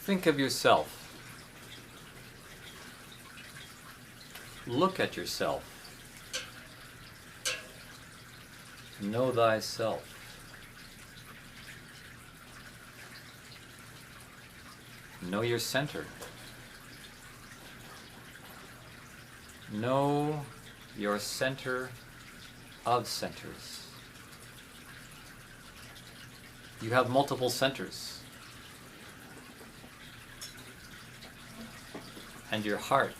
Think of yourself. Look at yourself. Know thyself. Know your center. Know your center of centers. You have multiple centers. And your heart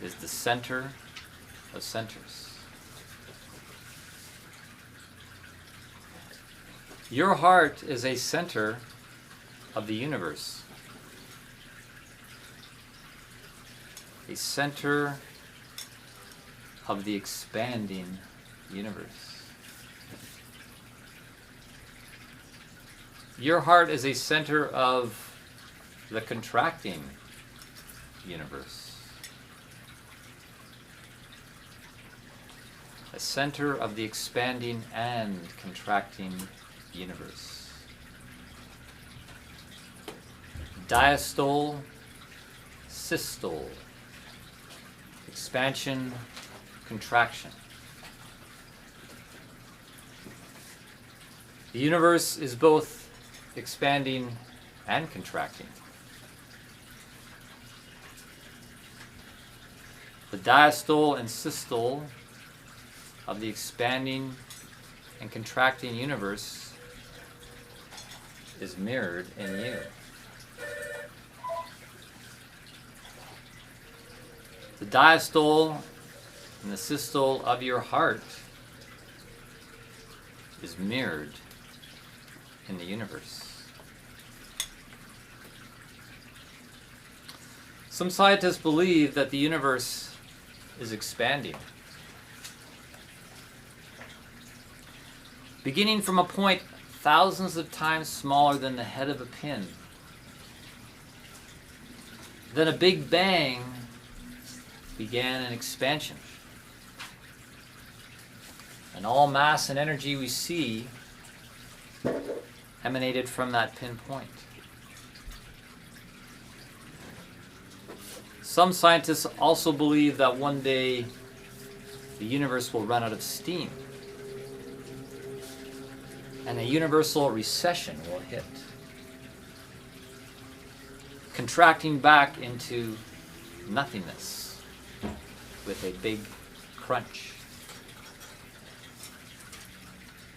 is the center of centers. Your heart is a center of the universe. A center of the expanding universe. Your heart is a center of the contracting universe. A center of the expanding and contracting universe. Diastole, systole. Expansion, contraction. The universe is both expanding and contracting. The diastole and systole of the expanding and contracting universe is mirrored in you. The diastole and the systole of your heart is mirrored in the universe. Some scientists believe that the universe is expanding. Beginning from a point thousands of times smaller than the head of a pin. Then a big bang began an expansion. And all mass and energy we see emanated from that pinpoint. Some scientists also believe that one day the universe will run out of steam and a universal recession will hit, contracting back into nothingness with a big crunch.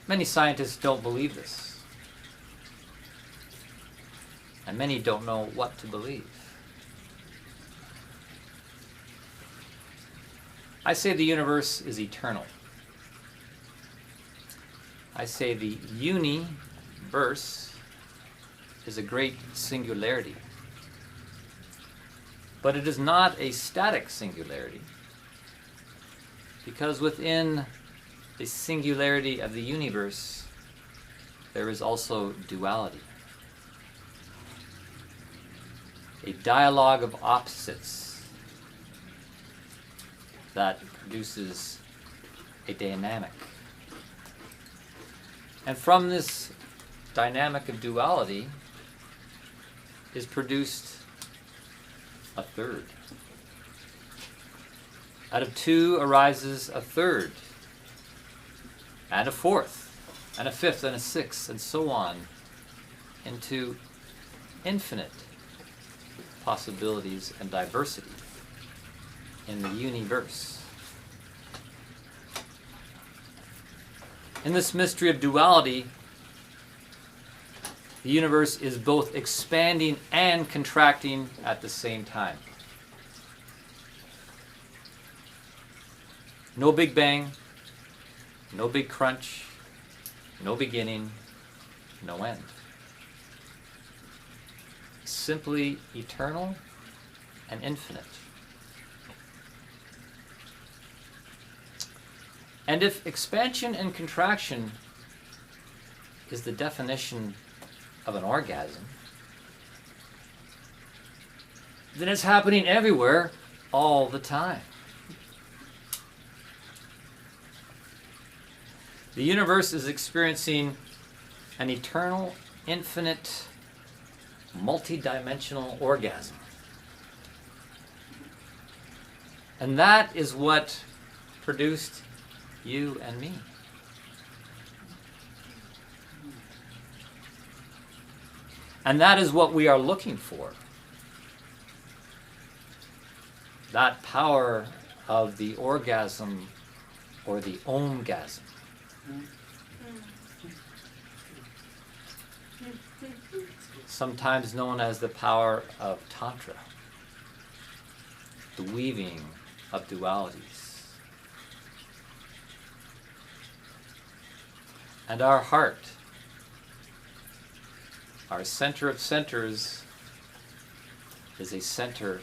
Many scientists don't believe this, and many don't know what to believe. I say the universe is eternal. I say the universe is a great singularity. But it is not a static singularity, because within the singularity of the universe, there is also duality. A dialogue of opposites that produces a dynamic. And from this dynamic of duality is produced a third. Out of two arises a third, and a fourth, and a fifth, and a sixth, and so on, into infinite possibilities and diversity in the universe. In this mystery of duality, the universe is both expanding and contracting at the same time. No big bang, no big crunch, no beginning, no end. Simply eternal and infinite. And if expansion and contraction is the definition of an orgasm, then it's happening everywhere all the time. The universe is experiencing an eternal, infinite multidimensional orgasm. And that is what produced you and me. And that is what we are looking for. That power of the orgasm or the omgasm. Sometimes known as the power of Tantra, the weaving of dualities. And our heart, our center of centers, is a center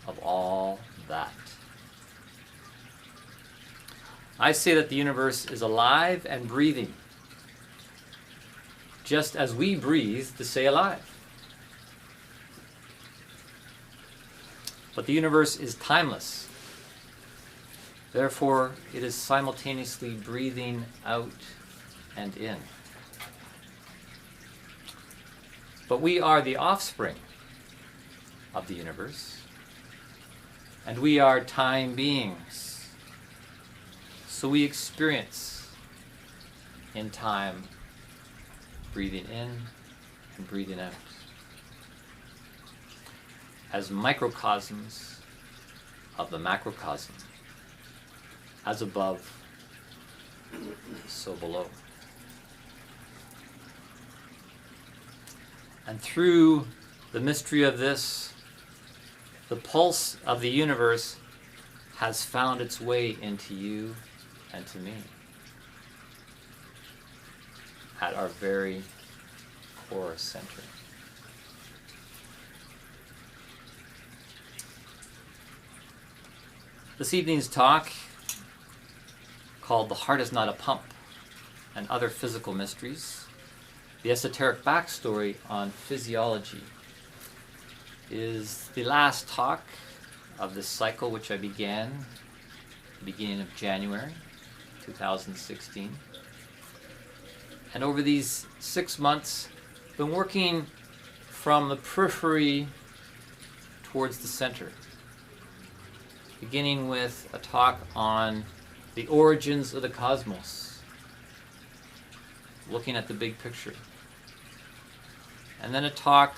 of all that. I say that the universe is alive and breathing, just as we breathe to stay alive. But the universe is timeless. Therefore, it is simultaneously breathing out and in. But we are the offspring of the universe, and we are time beings. So we experience in time, breathing in and breathing out, as microcosms of the macrocosm, as above, so below. And through the mystery of this, the pulse of the universe has found its way into you and to me, at our very core center. This evening's talk, called "The Heart is Not a Pump" and Other Physical Mysteries, the esoteric backstory on physiology, is the last talk of this cycle, which I began at the beginning of January 2016. And over these 6 months, I've been working from the periphery towards the center, beginning with a talk on the origins of the cosmos, looking at the big picture. And then a talk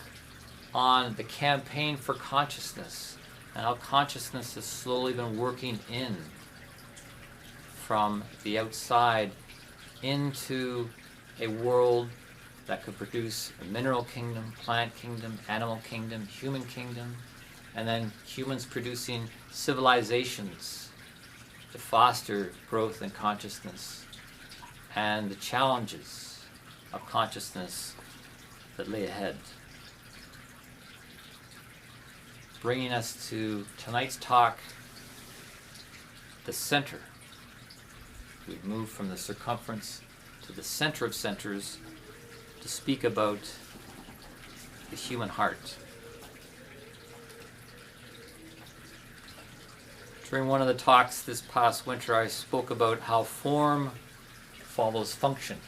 on the campaign for consciousness and how consciousness has slowly been working in from the outside into a world that could produce a mineral kingdom, plant kingdom, animal kingdom, human kingdom, and then humans producing civilizations to foster growth in consciousness and the challenges of consciousness that lay ahead. Bringing us to tonight's talk, the center. We've moved from the circumference to the center of centers to speak about the human heart. During one of the talks this past winter, I spoke about how form follows function.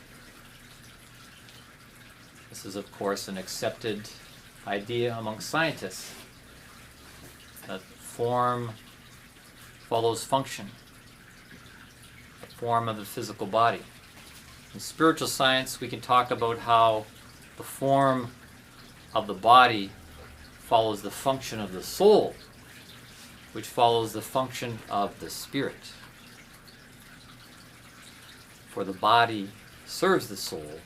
This is, of course, an accepted idea among scientists, that form follows function, the form of the physical body. In spiritual science, we can talk about how the form of the body follows the function of the soul, which follows the function of the spirit. For the body serves the soul,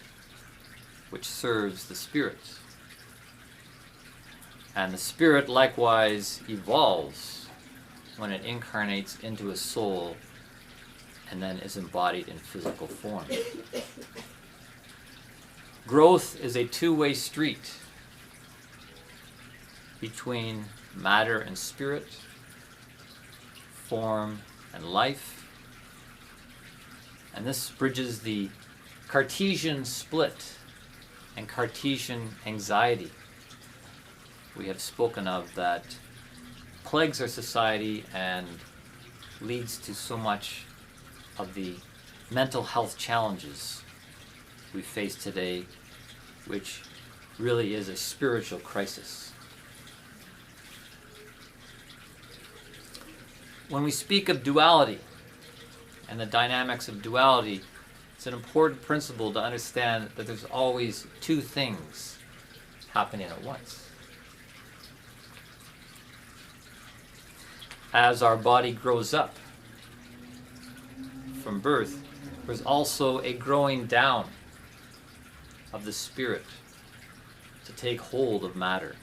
which serves the spirit. And the spirit likewise evolves when it incarnates into a soul and then is embodied in physical form. Growth is a two-way street between matter and spirit, form and life. And this bridges the Cartesian split and Cartesian anxiety we have spoken of that plagues our society and leads to so much of the mental health challenges we face today, which really is a spiritual crisis. When we speak of duality and the dynamics of duality, it's an important principle to understand that there's always two things happening at once. As our body grows up from birth, there's also a growing down of the spirit to take hold of matter.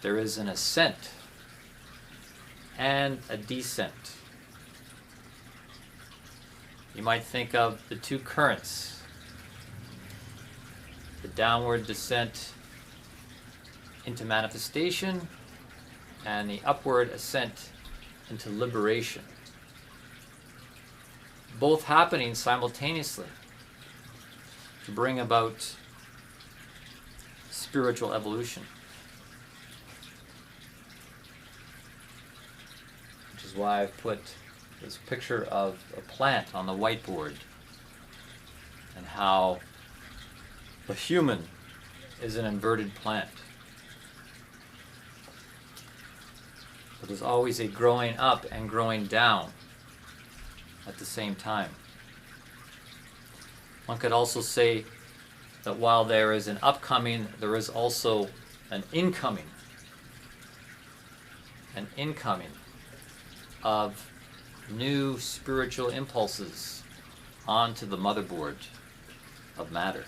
There is an ascent and a descent. You might think of the two currents, the downward descent into manifestation and the upward ascent into liberation, both happening simultaneously to bring about spiritual evolution. Which is why I've put this picture of a plant on the whiteboard and how the human is an inverted plant. But there's always a growing up and growing down at the same time. One could also say that while there is an upcoming, there is also an incoming of new spiritual impulses onto the motherboard of matter.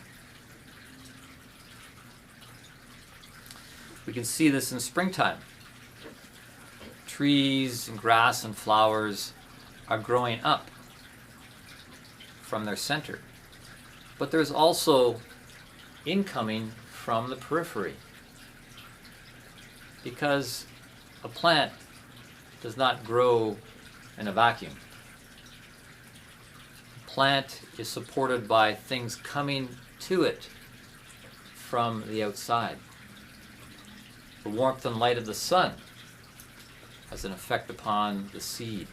We can see this in springtime. Trees and grass and flowers are growing up from their center. But there's also incoming from the periphery. Because a plant does not grow in a vacuum. A plant is supported by things coming to it from the outside. The warmth and light of the sun has an effect upon the seed.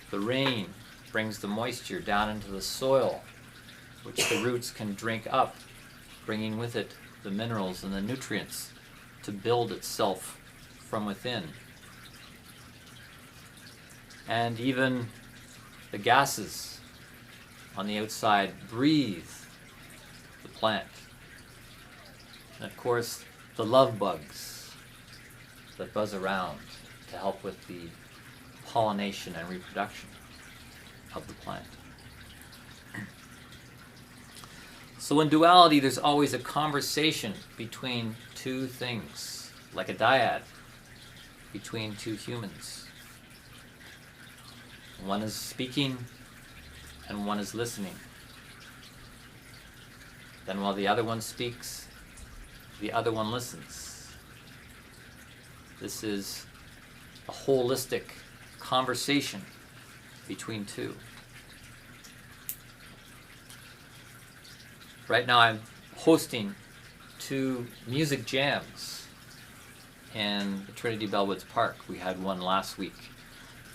The rain brings the moisture down into the soil, which the roots can drink up, bringing with it the minerals and the nutrients to build itself from within. And even the gases on the outside breathe the plant. And of course, the love bugs that buzz around to help with the pollination and reproduction of the plant. So in duality, there's always a conversation between two things, like a dyad between two humans. One is speaking and one is listening. Then while the other one speaks, the other one listens. This is a holistic conversation between two. Right now I'm hosting two music jams in the Trinity Bellwoods Park. We had one last week.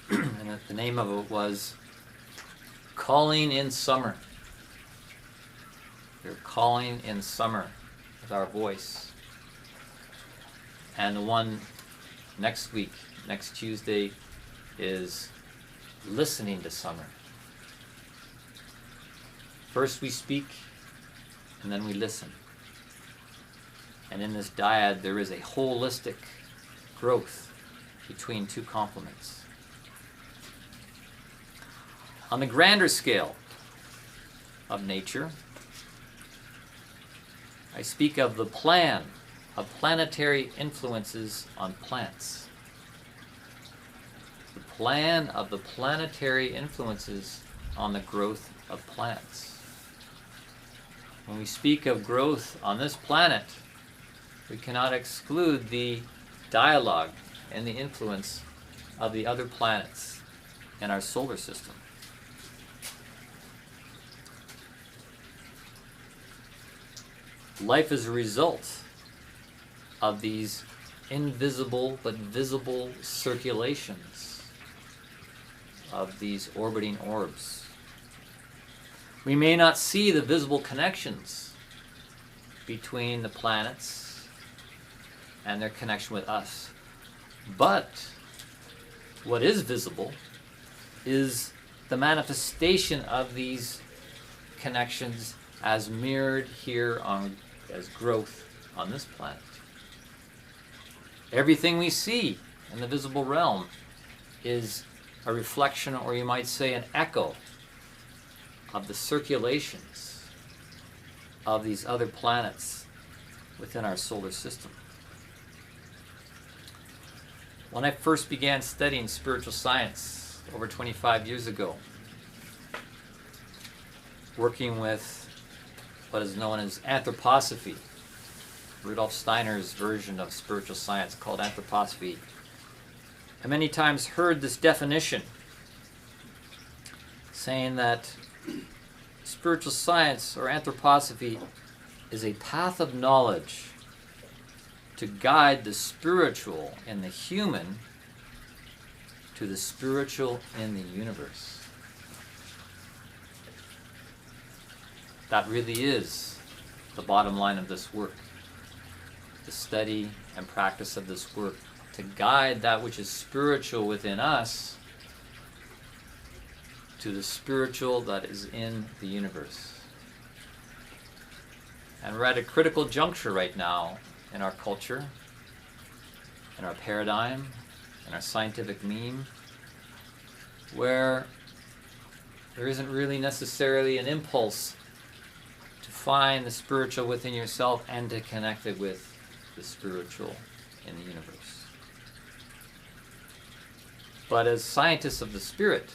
And the name of it was Calling in Summer. We're calling in summer with our voice. And the one next week, next Tuesday, is listening to summer. First we speak, and then we listen. And in this dyad, there is a holistic growth between two complements. On the grander scale of nature, I speak of the plan of planetary influences on plants. The plan of the planetary influences on the growth of plants. When we speak of growth on this planet, we cannot exclude the dialogue and the influence of the other planets in our solar system. Life is a result of these invisible but visible circulations of these orbiting orbs. We may not see the visible connections between the planets and their connection with us. But what is visible is the manifestation of these connections as mirrored here on as growth on this planet. Everything we see in the visible realm is a reflection, or you might say an echo, of the circulations of these other planets within our solar system. When I first began studying spiritual science over 25 years ago, working with what is known as anthroposophy, Rudolf Steiner's version of spiritual science called anthroposophy, I many times heard this definition saying that spiritual science or anthroposophy is a path of knowledge to guide the spiritual in the human to the spiritual in the universe. That really is the bottom line of this work. The study and practice of this work to guide that which is spiritual within us to the spiritual that is in the universe. And we're at a critical juncture right now in our culture, in our paradigm, in our scientific meme, where there isn't really necessarily an impulse to find the spiritual within yourself and to connect it with the spiritual in the universe. But as scientists of the spirit,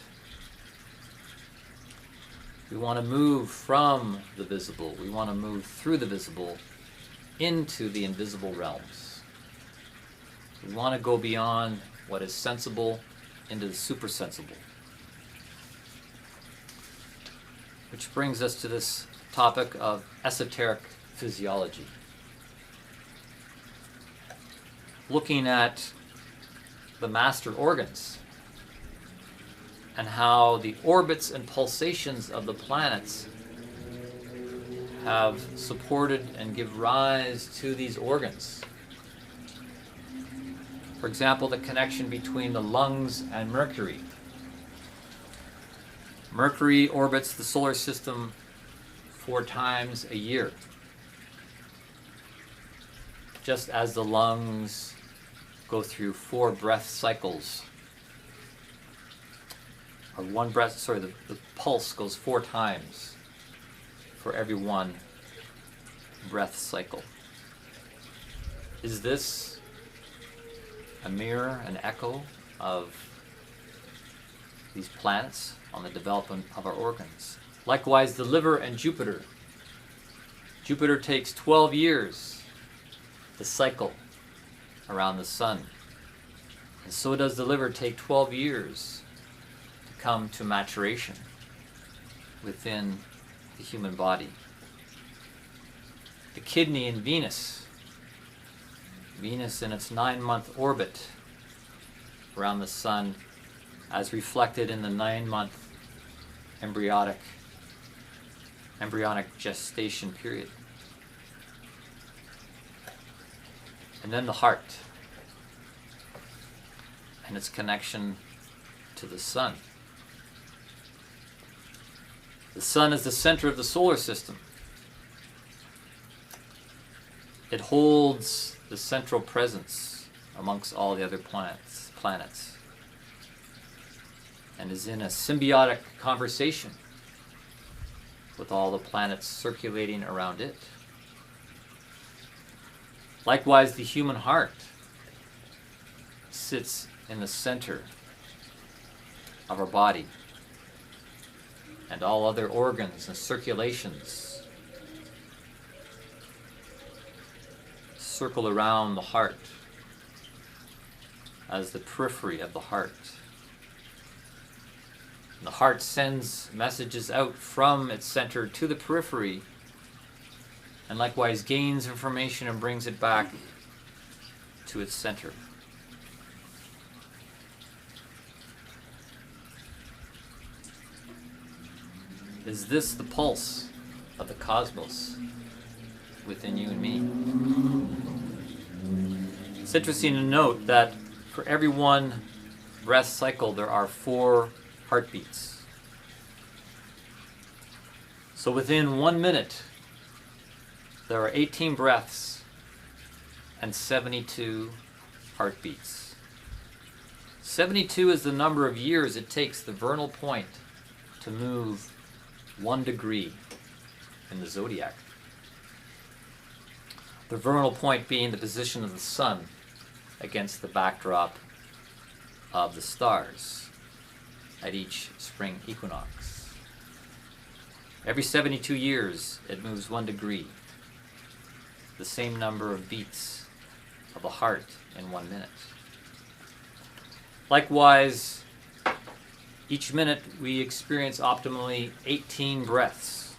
we want to move from the visible. We want to move through the visible into the invisible realms. We want to go beyond what is sensible into the supersensible. Which brings us to this topic of esoteric physiology. Looking at the master organs and how the orbits and pulsations of the planets have supported and give rise to these organs. For example, the connection between the lungs and Mercury. Mercury orbits the solar system 4 times a year, just as the lungs go through 4 breath cycles. Or the pulse goes 4 times for every 1 breath cycle. Is this a mirror, an echo of these planets on the development of our organs? Likewise, the liver and Jupiter. Jupiter takes 12 years to cycle around the sun. And so does the liver take 12 years to come to maturation within the human body. The kidney in Venus. Venus in its 9-month orbit around the sun as reflected in the 9-month embryonic gestation period. And then the heart and its connection to the sun. The sun is the center of the solar system. It holds the central presence amongst all the other planets, and is in a symbiotic conversation with all the planets circulating around it. Likewise, the human heart sits in the center of our body, and all other organs and circulations circle around the heart as the periphery of the heart. And the heart sends messages out from its center to the periphery, and likewise gains information and brings it back to its center. Is this the pulse of the cosmos within you and me? It's interesting to note that for every one breath cycle, there are 4 heartbeats. So within 1 minute, there are 18 breaths and 72 heartbeats. 72 is the number of years it takes the vernal point to move 1 degree in the zodiac. The vernal point being the position of the sun against the backdrop of the stars at each spring equinox. Every 72 years, it moves 1 degree, the same number of beats of the heart in 1 minute. Likewise, each minute we experience optimally 18 breaths.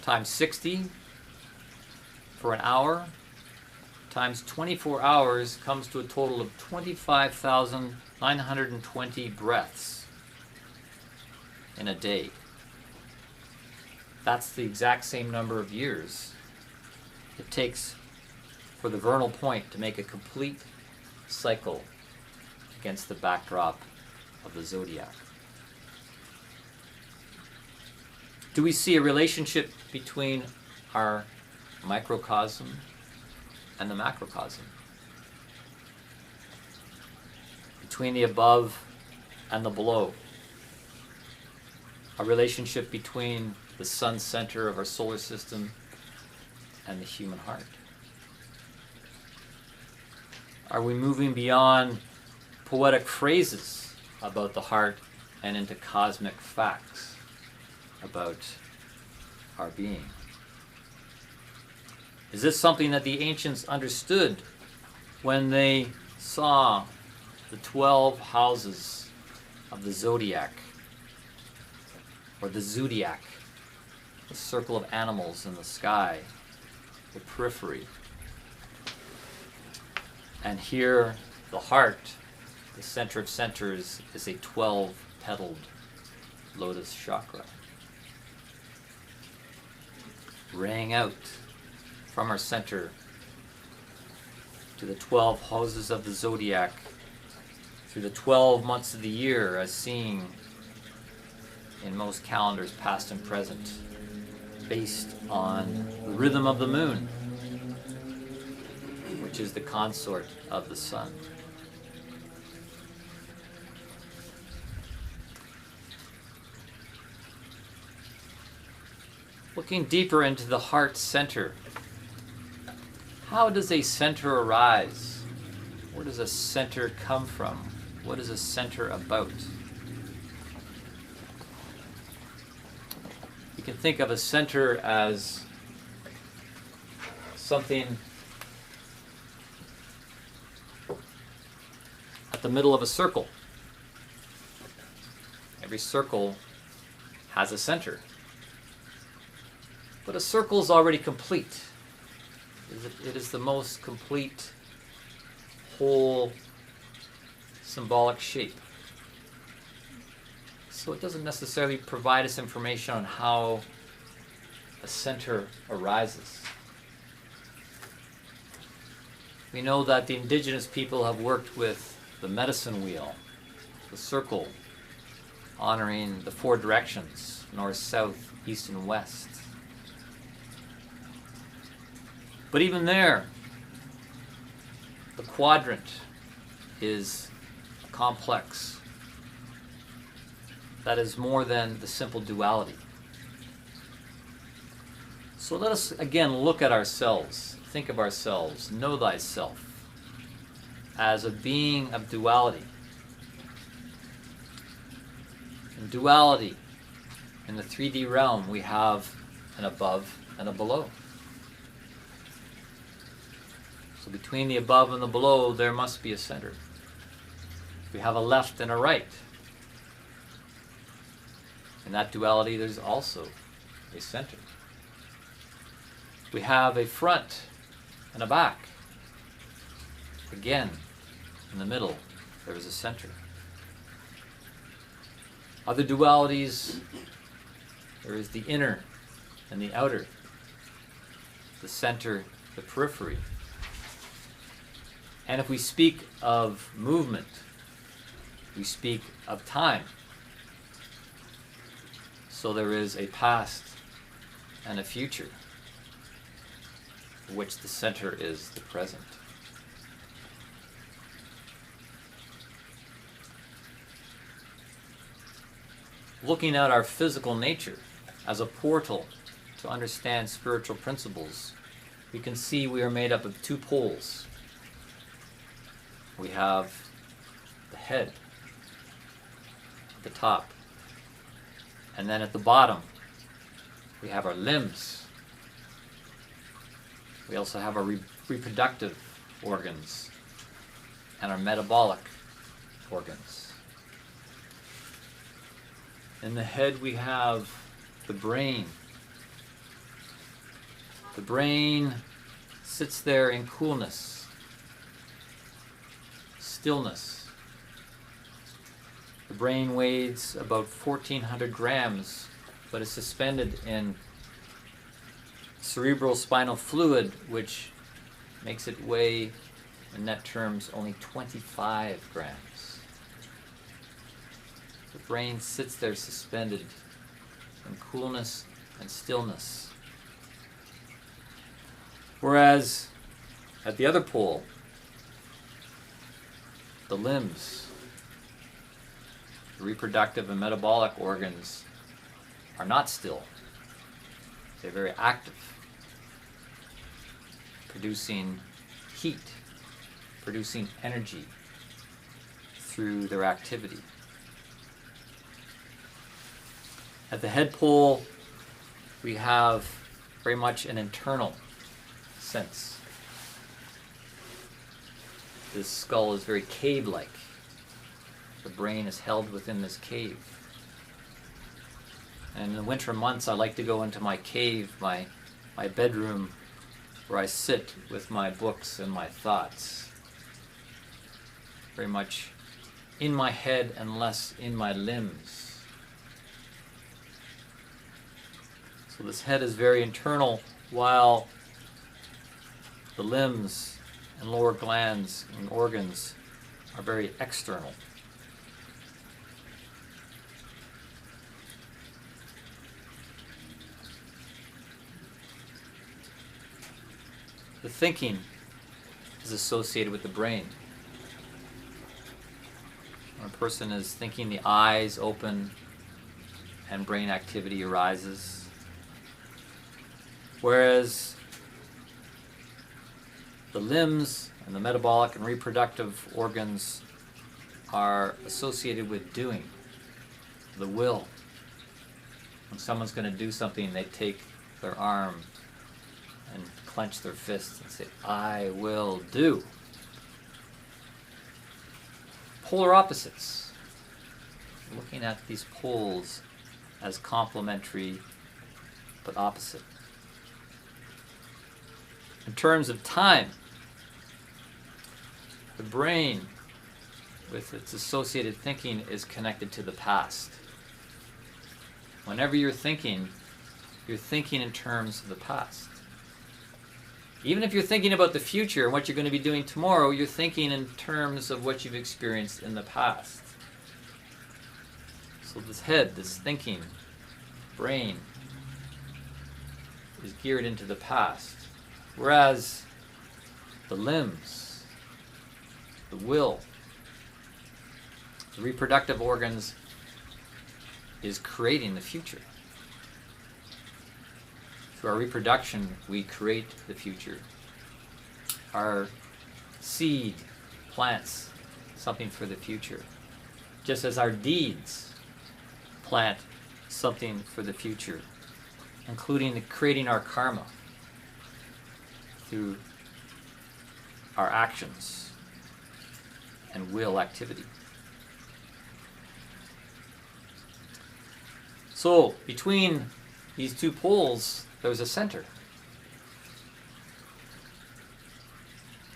Times 60 for an hour, times 24 hours comes to a total of 25,920 breaths in a day. That's the exact same number of years it takes for the vernal point to make a complete cycle against the backdrop of the zodiac. Do we see a relationship between our microcosm and the macrocosm? Between the above and the below? A relationship between the sun center of our solar system and the human heart? Are we moving beyond poetic phrases about the heart and into cosmic facts about our being? Is this something that the ancients understood when they saw the 12 houses of the zodiac, or the zodiac, the circle of animals in the sky, the periphery? And here, the heart, the center of centers, is a 12-petaled lotus chakra, raying out from our center to the 12 houses of the zodiac through the 12 months of the year, as seen in most calendars past and present, based on the rhythm of the moon, which is the consort of the sun. Looking deeper into the heart center, how does a center arise? Where does a center come from? What is a center about? You can think of a center as something at the middle of a circle. Every circle has a center. But a circle is already complete. It is the most complete, whole, symbolic shape. So it doesn't necessarily provide us information on how a center arises. We know that the indigenous people have worked with the medicine wheel, the circle, honoring the 4 directions, north, south, east, and west. But even there, the quadrant is complex. That is more than the simple duality. So let us again look at ourselves, think of ourselves, know thyself as a being of duality. In duality, in the 3D realm, we have an above and a below. So between the above and the below, there must be a center. We have a left and a right. In that duality, there's also a center. We have a front and a back. Again, in the middle, there is a center. Other dualities, there is the inner and the outer, the center, the periphery. And if we speak of movement, we speak of time. So there is a past and a future, for which the center is the present. Looking at our physical nature as a portal to understand spiritual principles, we can see we are made up of two poles. We have the head at the top, and then at the bottom we have our limbs. We also have our reproductive organs and our metabolic organs. In the head we have the brain. The brain sits there in coolness, stillness. The brain weighs about 1,400 grams, but is suspended in cerebral spinal fluid, which makes it weigh, in net terms, only 25 grams. The brain sits there suspended in coolness and stillness. Whereas at the other pole, the limbs, the reproductive and metabolic organs are not still. They're very active, producing heat, producing energy through their activity. At the head pole, we have very much an internal sense. This skull is very cave-like. The brain is held within this cave. And in the winter months, I like to go into my cave, my bedroom, where I sit with my books and my thoughts. Very much in my head and less in my limbs. So this head is very internal, while the limbs and lower glands and organs are very external. The thinking is associated with the brain. When a person is thinking, the eyes open and brain activity arises. Whereas the limbs and the metabolic and reproductive organs are associated with doing, the will. When someone's going to do something, they take their arm and clench their fists and say, I will do. Polar opposites. Looking at these poles as complementary but opposite. In terms of time, the brain, with its associated thinking, is connected to the past. Whenever you're thinking in terms of the past. Even if you're thinking about the future and what you're going to be doing tomorrow, you're thinking in terms of what you've experienced in the past. So this head, this thinking brain, is geared into the past. Whereas the limbs, the will, the reproductive organs is creating the future. Through our reproduction, we create the future. Our seed plants something for the future, just as our deeds plant something for the future, including creating our karma through our actions and will activity. So between these two poles, there's a center.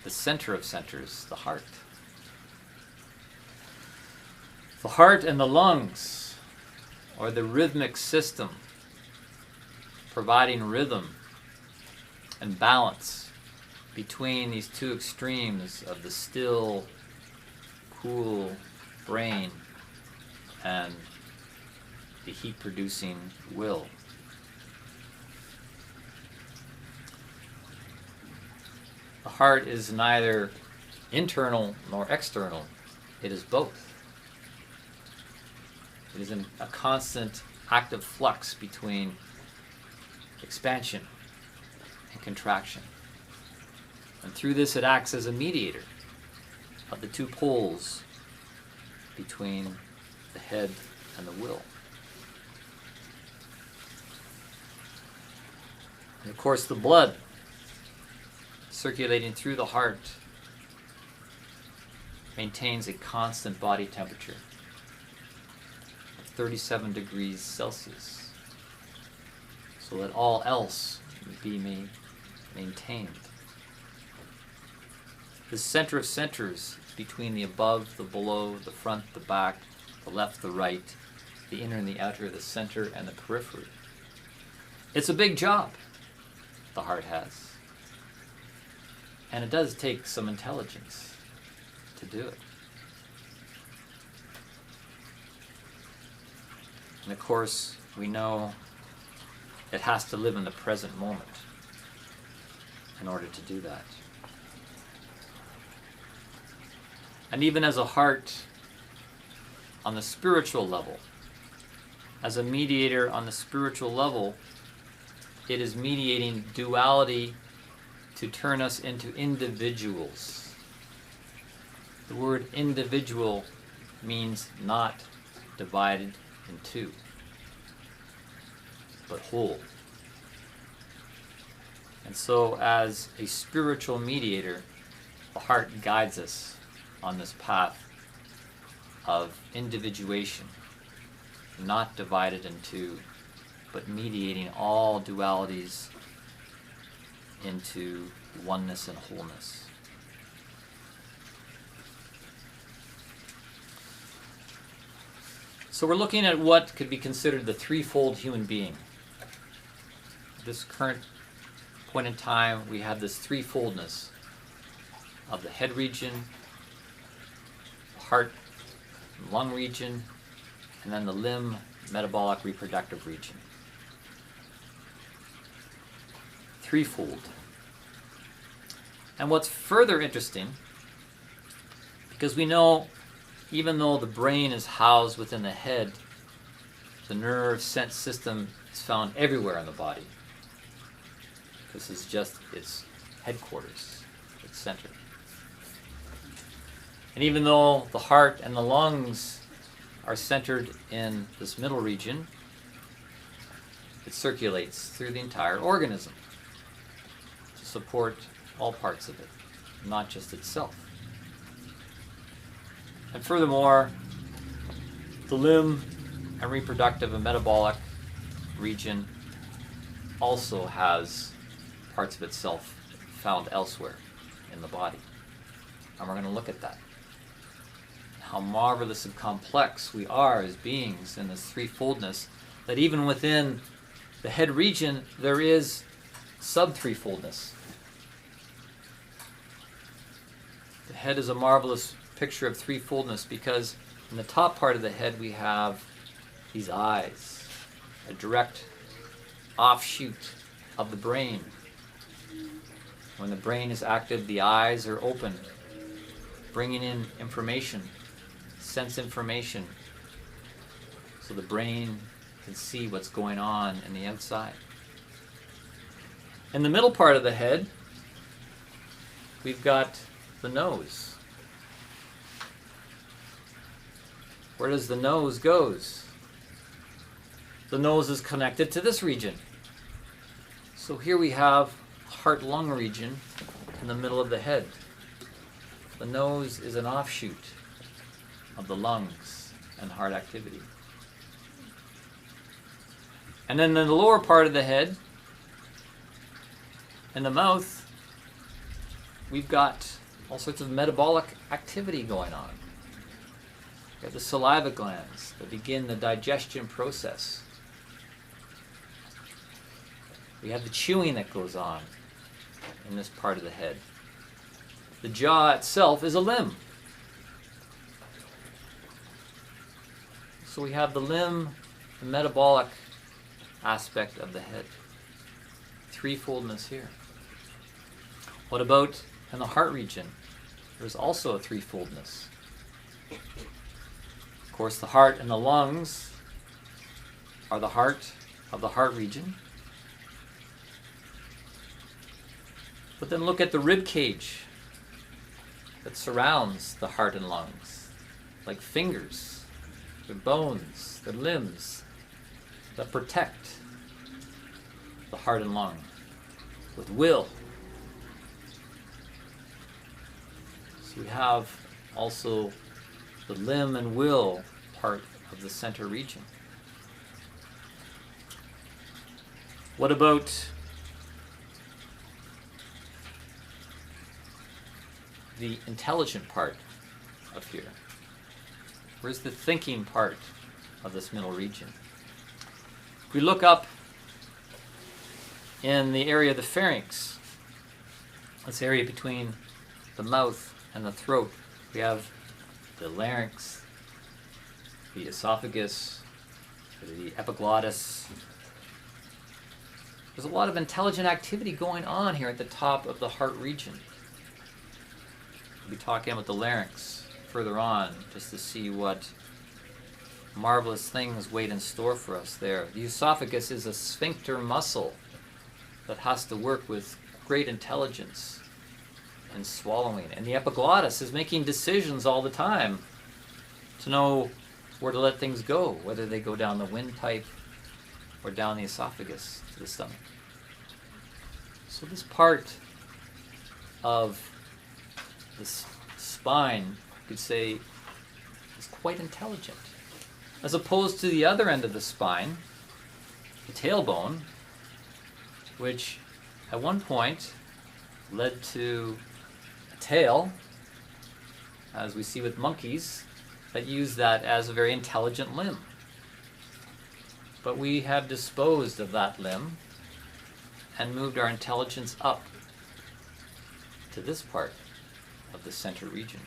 The center of centers, the heart. The heart and the lungs or the rhythmic system, providing rhythm and balance between these two extremes of the still, cool brain and the heat-producing will. The heart is neither internal nor external. It is both. It is in a constant active flux between expansion and contraction. And through this it acts as a mediator of the two poles between the head and the will. And of course the blood circulating through the heart maintains a constant body temperature of 37 degrees Celsius, so that all else be maintained. The center of centers between the above, the below, the front, the back, the left, the right, the inner and the outer, the center and the periphery. It's a big job the heart has. And it does take some intelligence to do it. And of course, we know it has to live in the present moment in order to do that. And even as a heart on the spiritual level, as a mediator on the spiritual level, it is mediating duality to turn us into individuals. The word individual means not divided in two, but whole. And so as a spiritual mediator, the heart guides us on this path of individuation, not divided in two, but mediating all dualities into oneness and wholeness. So we're looking at what could be considered the threefold human being. At this current point in time, we have this threefoldness of the head region, the heart, lung region, and then the limb, metabolic, reproductive region. Threefold. And what's further interesting, because we know even though the brain is housed within the head, the nerve sense system is found everywhere in the body. This is just its headquarters, its center. And even though the heart and the lungs are centered in this middle region, it circulates through the entire organism to support all parts of it, not just itself. And furthermore, the limb and reproductive and metabolic region also has parts of itself found elsewhere in the body. And we're going to look at that. How marvelous and complex we are as beings in this threefoldness, that even within the head region there is sub-threefoldness. The head is a marvelous picture of threefoldness because in the top part of the head we have these eyes, a direct offshoot of the brain. When the brain is active, the eyes are open, bringing in information, sense information, so the brain can see what's going on in the outside. In the middle part of the head, we've got the nose. Where does the nose goes? The nose is connected to this region. So here we have heart-lung region in the middle of the head. The nose is an offshoot of the lungs and heart activity. And then in the lower part of the head, in the mouth, we've got all sorts of metabolic activity going on. We have the saliva glands that begin the digestion process. We have the chewing that goes on in this part of the head. The jaw itself is a limb. So we have the limb, the metabolic aspect of the head. Threefoldness here. What about in the heart region? There's also a threefoldness. Of course, the heart and the lungs are the heart of the heart region. But then look at the rib cage that surrounds the heart and lungs, like fingers, the bones, the limbs that protect the heart and lung with will. So we have also the limb and will part of the center region. What about the intelligent part of here? Where's the thinking part of this middle region? If we look up in the area of the pharynx, this area between the mouth and the throat, we have the larynx, the esophagus, the epiglottis. There's a lot of intelligent activity going on here at the top of the heart region. We'll be talking about the larynx further on, just to see what marvelous things wait in store for us there. The esophagus is a sphincter muscle that has to work with great intelligence in swallowing. And the epiglottis is making decisions all the time to know where to let things go, whether they go down the windpipe or down the esophagus to the stomach. So this part of the spine, you could say, is quite intelligent. As opposed to the other end of the spine, the tailbone, which at one point led to a tail, as we see with monkeys, that use that as a very intelligent limb. But we have disposed of that limb and moved our intelligence up to this part of the center region.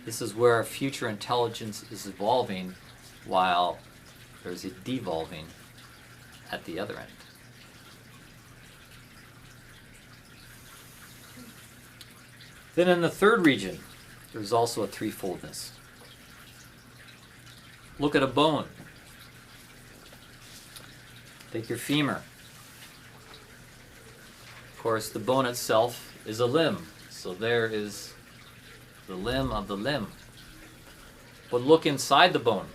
This is where our future intelligence is evolving, while there's a devolving at the other end. Then in the third region, there's also a threefoldness. Look at a bone. Take your femur. Of course, the bone itself is a limb. So there is the limb of the limb. But look inside the bone.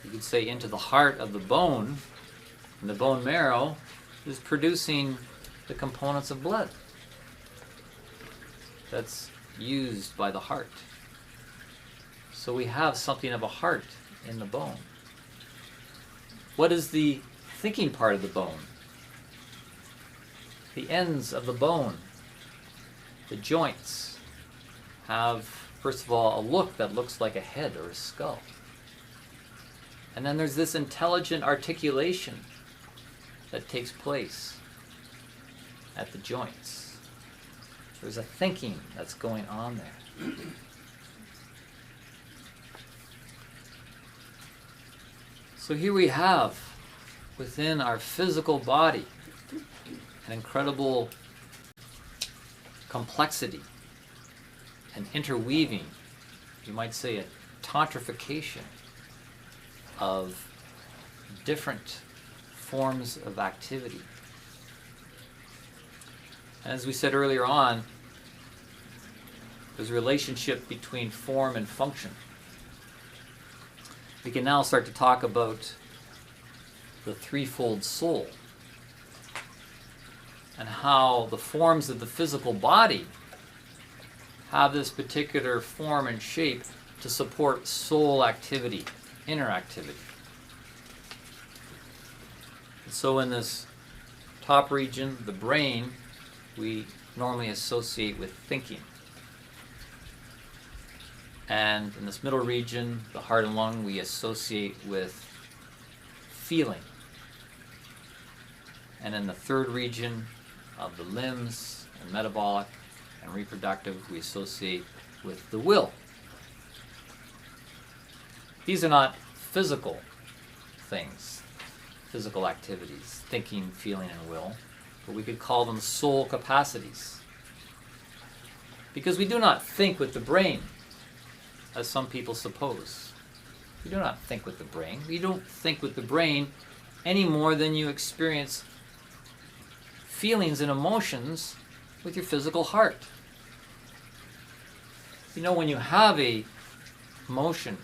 You could say into the heart of the bone, and the bone marrow is producing the components of blood that's used by the heart. So we have something of a heart in the bone. What is the thinking part of the bone? The ends of the bone, the joints, have, first of all, a look that looks like a head or a skull. And then there's this intelligent articulation that takes place at the joints. There's a thinking that's going on there. So here we have, within our physical body, an incredible complexity, an interweaving, you might say a tantrification of different forms of activity. And as we said earlier on, there's a relationship between form and function. We can now start to talk about the threefold soul and how the forms of the physical body have this particular form and shape to support soul activity, inner activity. And so in this top region, the brain, we normally associate with thinking. And in this middle region, the heart and lung, we associate with feeling. And in the third region of the limbs and metabolic and reproductive, we associate with the will. These are not physical things, physical activities, thinking, feeling, and will, but we could call them soul capacities. Because we do not think with the brain, as some people suppose. We do not think with the brain. We don't think with the brain any more than you experience feelings and emotions with your physical heart. You know, when you have a emotion,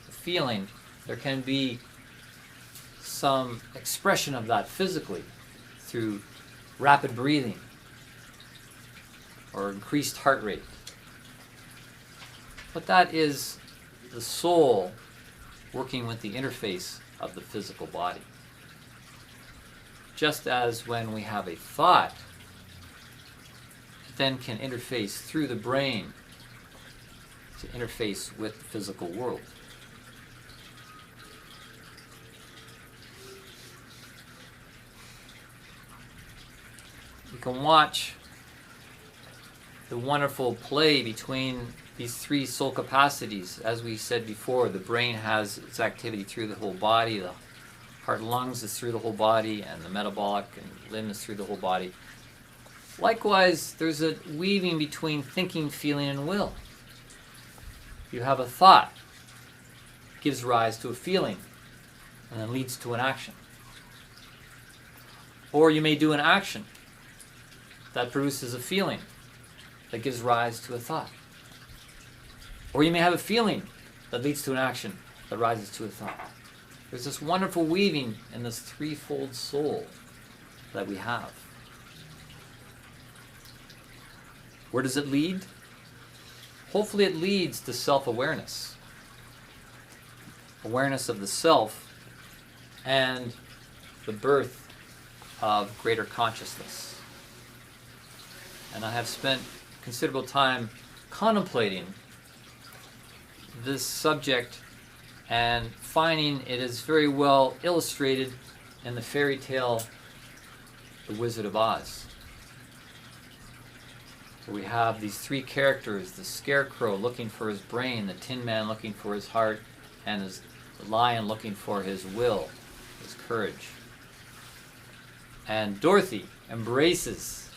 a feeling, there can be some expression of that physically through rapid breathing or increased heart rate. But that is the soul working with the interface of the physical body. Just as when we have a thought, it then can interface through the brain to interface with the physical world. You can watch the wonderful play between these three soul capacities. As we said before, the brain has its activity through the whole body, the heart and lungs is through the whole body, and the metabolic and limb is through the whole body. Likewise, there's a weaving between thinking, feeling, and will. You have a thought, gives rise to a feeling, and then leads to an action. Or you may do an action that produces a feeling that gives rise to a thought. Or you may have a feeling that leads to an action that rises to a thought. There's this wonderful weaving in this threefold soul that we have. Where does it lead? Hopefully it leads to self-awareness. Awareness of the self and the birth of greater consciousness. And I have spent considerable time contemplating this subject and finding it is very well illustrated in the fairy tale The Wizard of Oz, where we have these three characters: the scarecrow looking for his brain, the tin man looking for his heart, and the lion looking for his will, his courage. And Dorothy embraces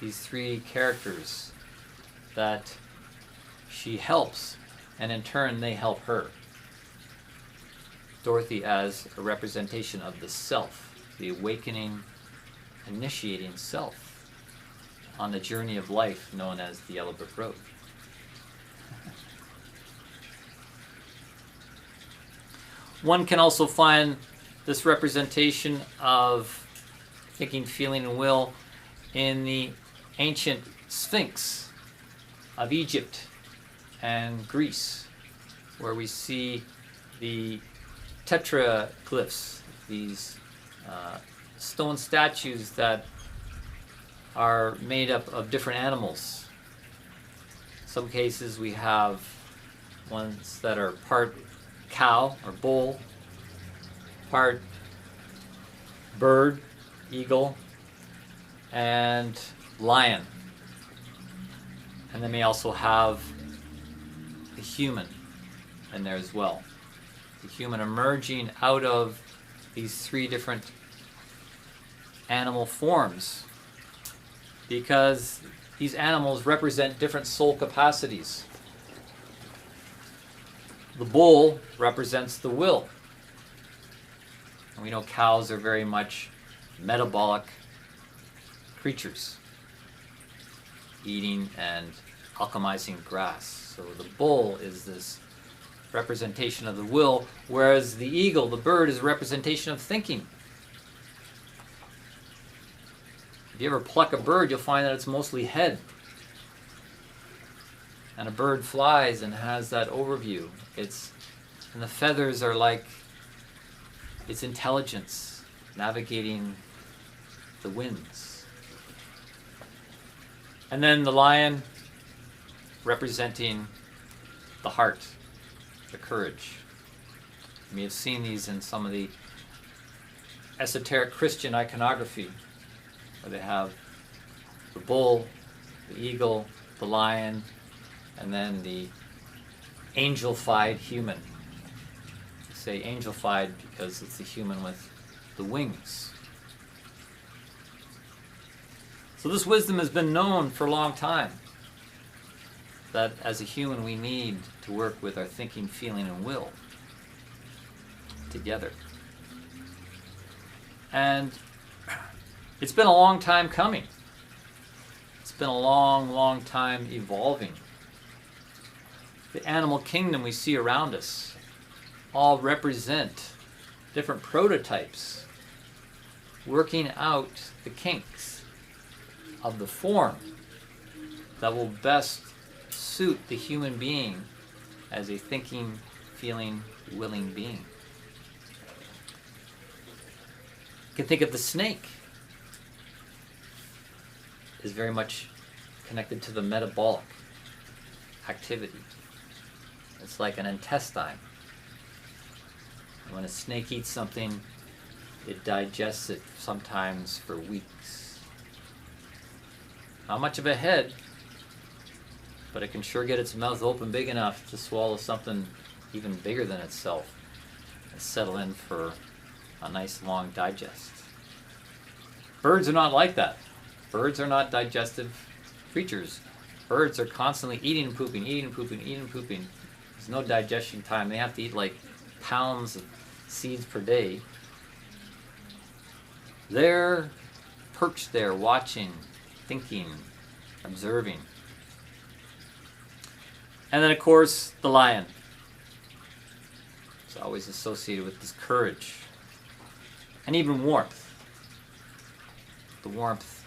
these three characters that she helps, and in turn they help her. Dorothy as a representation of the self, the awakening, initiating self on the journey of life known as the Yellow Brick Road. One can also find this representation of thinking, feeling, and will in the ancient Sphinx of Egypt and Greece, where we see the tetraglyphs, these stone statues that are made up of different animals. In some cases we have ones that are part cow or bull, part bird, eagle, and lion. And they may also have the human in there as well. The human emerging out of these three different animal forms, because these animals represent different soul capacities. The bull represents the will. And we know cows are very much metabolic creatures, eating and alchemizing grass. So the bull is this representation of the will, whereas the eagle, the bird, is a representation of thinking. If you ever pluck a bird, you'll find that it's mostly head. And a bird flies and has that overview. And the feathers are like its intelligence navigating the winds. And then the lion representing the heart, the courage. You may have seen these in some of the esoteric Christian iconography, where they have the bull, the eagle, the lion, and then the angelified human. I say angelified because it's the human with the wings. So this wisdom has been known for a long time, that as a human we need to work with our thinking, feeling, and will together. And it's been a long time coming. It's been a long, long time evolving. The animal kingdom we see around us all represent different prototypes working out the kinks of the form that will best suit the human being as a thinking, feeling, willing being. You can think of the snake is very much connected to the metabolic activity. It's like an intestine. When a snake eats something, it digests it sometimes for weeks. Not much of a head, but it can sure get its mouth open big enough to swallow something even bigger than itself and settle in for a nice long digest. Birds are not like that. Birds are not digestive creatures. Birds are constantly eating and pooping, eating and pooping, eating and pooping. There's no digestion time. They have to eat like pounds of seeds per day. They're perched there watching, thinking, observing. And then of course the lion. It's always associated with this courage and even warmth. The warmth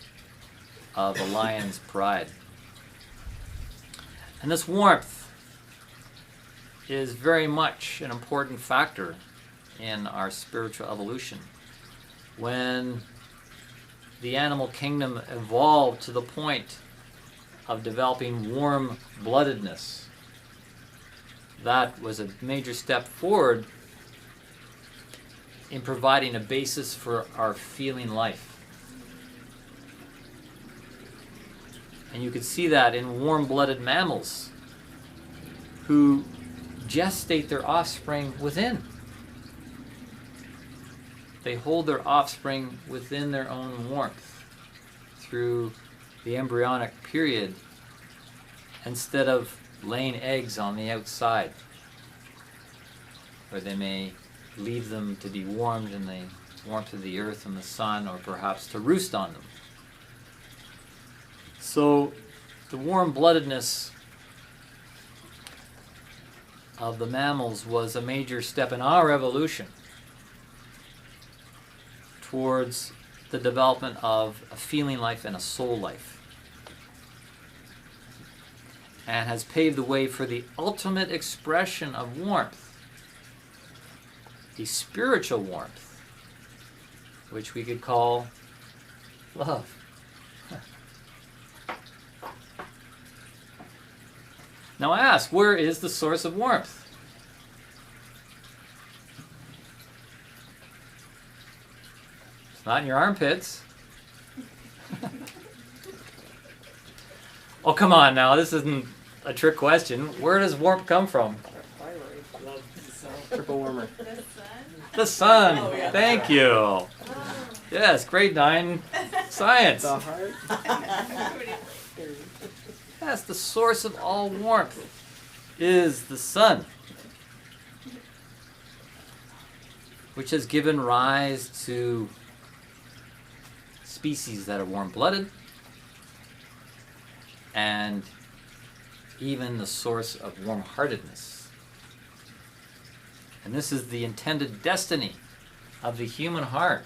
of a lion's pride. And this warmth is very much an important factor in our spiritual evolution. When the animal kingdom evolved to the point of developing warm-bloodedness, that was a major step forward in providing a basis for our feeling life. And you can see that in warm-blooded mammals who gestate their offspring within. They hold their offspring within their own warmth through the embryonic period instead of laying eggs on the outside, where they may leave them to be warmed in the warmth of the earth and the sun, or perhaps to roost on them. So the warm-bloodedness of the mammals was a major step in our evolution towards the development of a feeling life and a soul life, and has paved the way for the ultimate expression of warmth, the spiritual warmth, which we could call love. Now I ask, where is the source of warmth? It's not in your armpits. Oh, come on now, this isn't a trick question. Where does warmth come from? Triple warmer. The sun. Oh, yeah. Thank you. Yes, grade 9 science. The heart. Yes, the source of all warmth is the sun, which has given rise to species that are warm-blooded, and even the source of warm-heartedness. And this is the intended destiny of the human heart,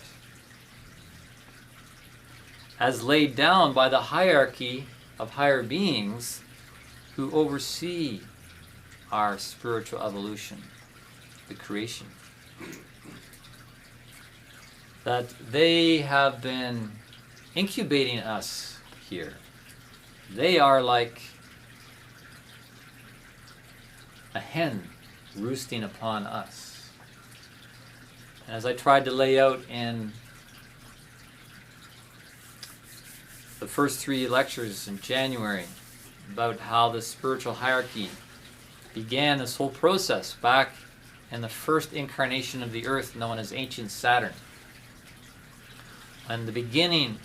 as laid down by the hierarchy of higher beings who oversee our spiritual evolution, the creation. That they have been incubating us here. They are like a hen roosting upon us. And as I tried to lay out in the first 3 lectures in January about how the spiritual hierarchy began this whole process back in the first incarnation of the earth known as ancient Saturn. And the beginning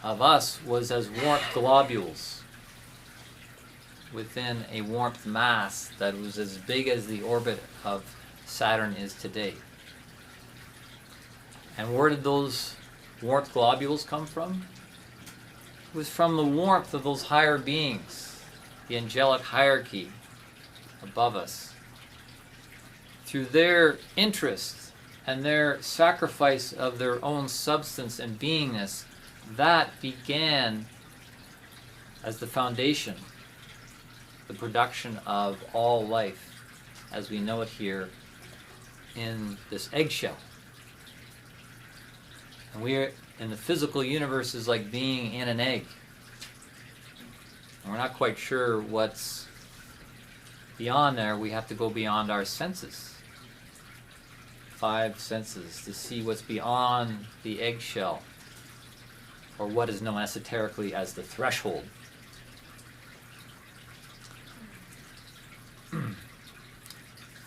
of us was as warmth globules within a warmth mass that was as big as the orbit of Saturn is today. And where did those warmth globules come from? It was from the warmth of those higher beings, the angelic hierarchy above us. Through their interest and their sacrifice of their own substance and beingness, that began as the foundation, the production of all life as we know it here in this eggshell. And we are in the physical universe is like being in an egg. And we're not quite sure what's beyond there. We have to go beyond our senses. 5 senses to see what's beyond the eggshell, or what is known esoterically as the threshold.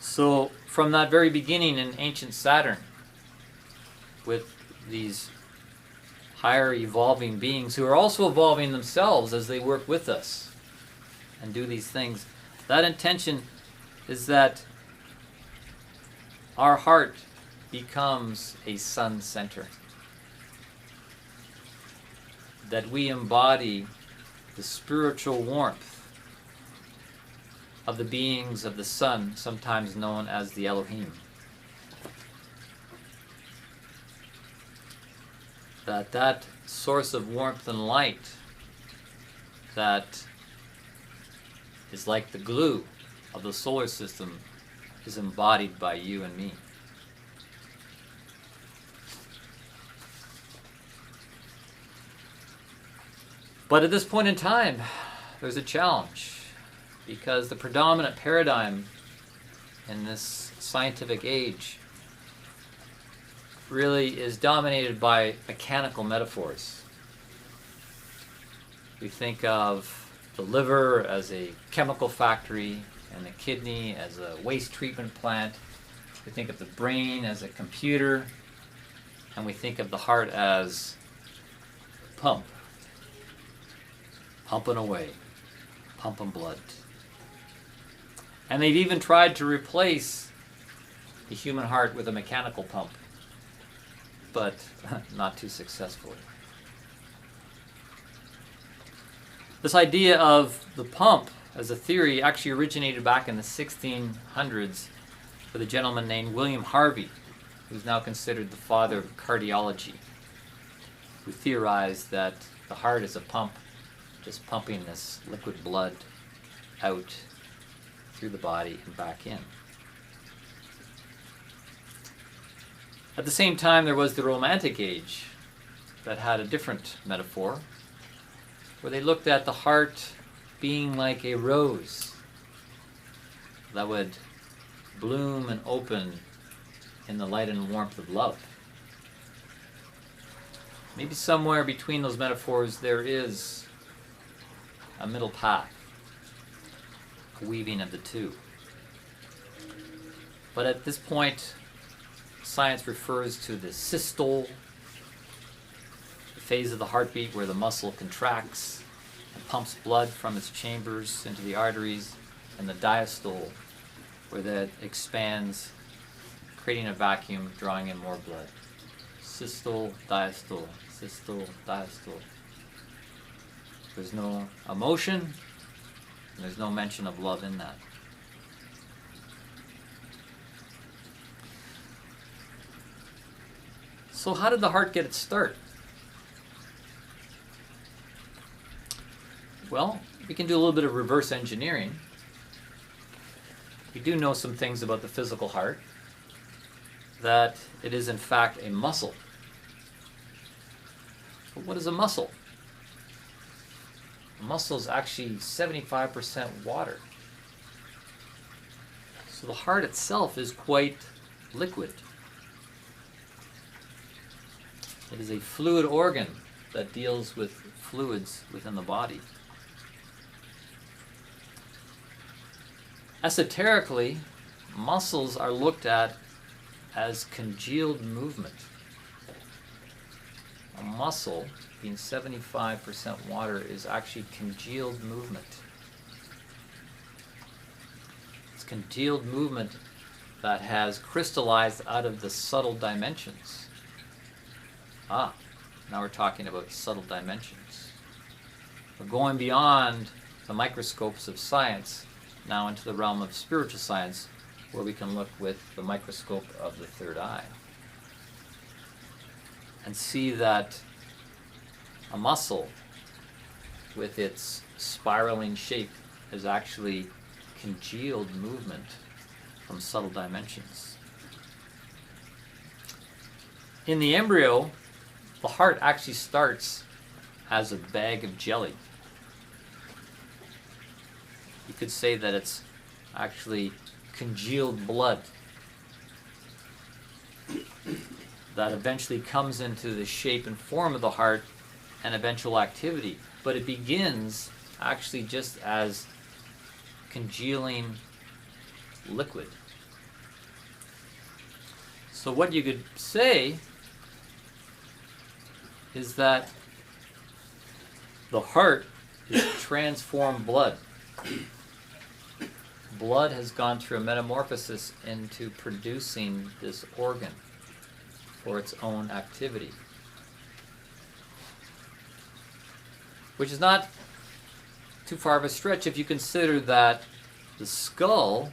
So from that very beginning in ancient Saturn, with these higher evolving beings who are also evolving themselves as they work with us and do these things, that intention is that our heart becomes a sun center, that we embody the spiritual warmth of the beings of the sun, sometimes known as the Elohim. That source of warmth and light that is like the glue of the solar system is embodied by you and me. But at this point in time, there's a challenge, because the predominant paradigm in this scientific age really is dominated by mechanical metaphors. We think of the liver as a chemical factory and the kidney as a waste treatment plant. We think of the brain as a computer, and we think of the heart as a pump, pumping away, pumping blood. And they've even tried to replace the human heart with a mechanical pump, but not too successfully. This idea of the pump as a theory actually originated back in the 1600s with a gentleman named William Harvey, who's now considered the father of cardiology, who theorized that the heart is a pump, just pumping this liquid blood out through the body and back in. At the same time, there was the Romantic age that had a different metaphor, where they looked at the heart being like a rose that would bloom and open in the light and warmth of love. Maybe somewhere between those metaphors there is a middle path, a weaving of the two. But at this point, science refers to the systole, the phase of the heartbeat where the muscle contracts and pumps blood from its chambers into the arteries, and the diastole, where that expands, creating a vacuum, drawing in more blood. Systole, diastole, systole, diastole. There's no emotion, and there's no mention of love in that. So how did the heart get its start? Well, we can do a little bit of reverse engineering. We do know some things about the physical heart, that it is in fact a muscle. But what is a muscle? A muscle is actually 75% water. So the heart itself is quite liquid. It is a fluid organ that deals with fluids within the body. Esoterically, muscles are looked at as congealed movement. A muscle, being 75% water, is actually congealed movement. It's congealed movement that has crystallized out of the subtle dimensions. Now we're talking about subtle dimensions. We're going beyond the microscopes of science now into the realm of spiritual science, where we can look with the microscope of the third eye and see that a muscle with its spiraling shape is actually congealed movement from subtle dimensions. In the embryo, the heart actually starts as a bag of jelly. You could say that it's actually congealed blood that eventually comes into the shape and form of the heart and eventual activity. But it begins actually just as congealing liquid. So what you could say is that the heart is transformed blood. Blood has gone through a metamorphosis into producing this organ for its own activity, which is not too far of a stretch if you consider that the skull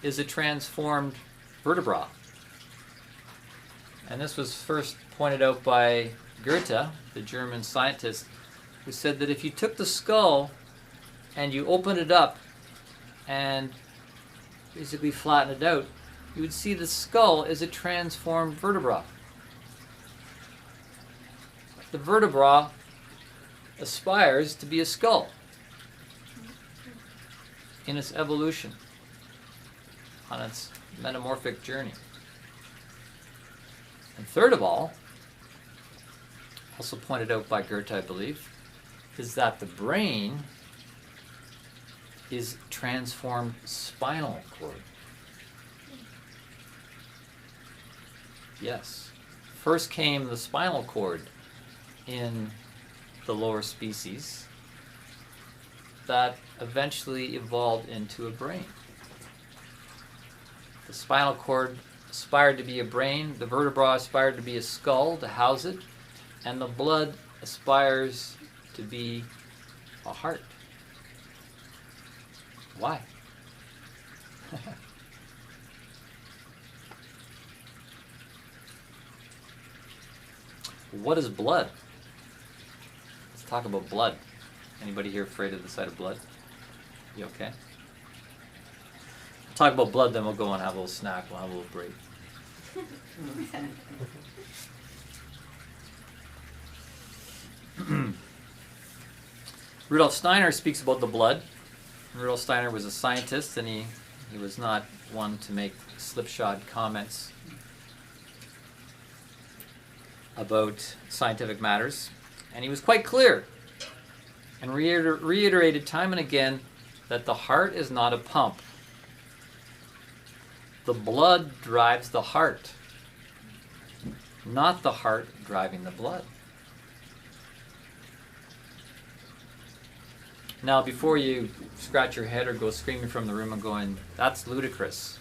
is a transformed vertebra. And this was first pointed out by Goethe, the German scientist, who said that if you took the skull and you opened it up and basically flattened it out, you would see the skull is a transformed vertebra. The vertebra aspires to be a skull in its evolution, on its metamorphic journey. And third of all, also pointed out by Goethe, I believe, is that the brain is transformed spinal cord. Yes. First came the spinal cord in the lower species that eventually evolved into a brain. The spinal cord aspired to be a brain, the vertebra aspired to be a skull to house it, and the blood aspires to be a heart. Why? What is blood? Let's talk about blood. Anybody here afraid of the sight of blood? You okay? We'll talk about blood, then we'll go and have a little snack, we'll have a little break. Rudolf Steiner speaks about the blood. Rudolf Steiner was a scientist, and he was not one to make slipshod comments about scientific matters. And he was quite clear and reiterated time and again that the heart is not a pump. The blood drives the heart, not the heart driving the blood. Now, before you scratch your head or go screaming from the room and going, that's ludicrous.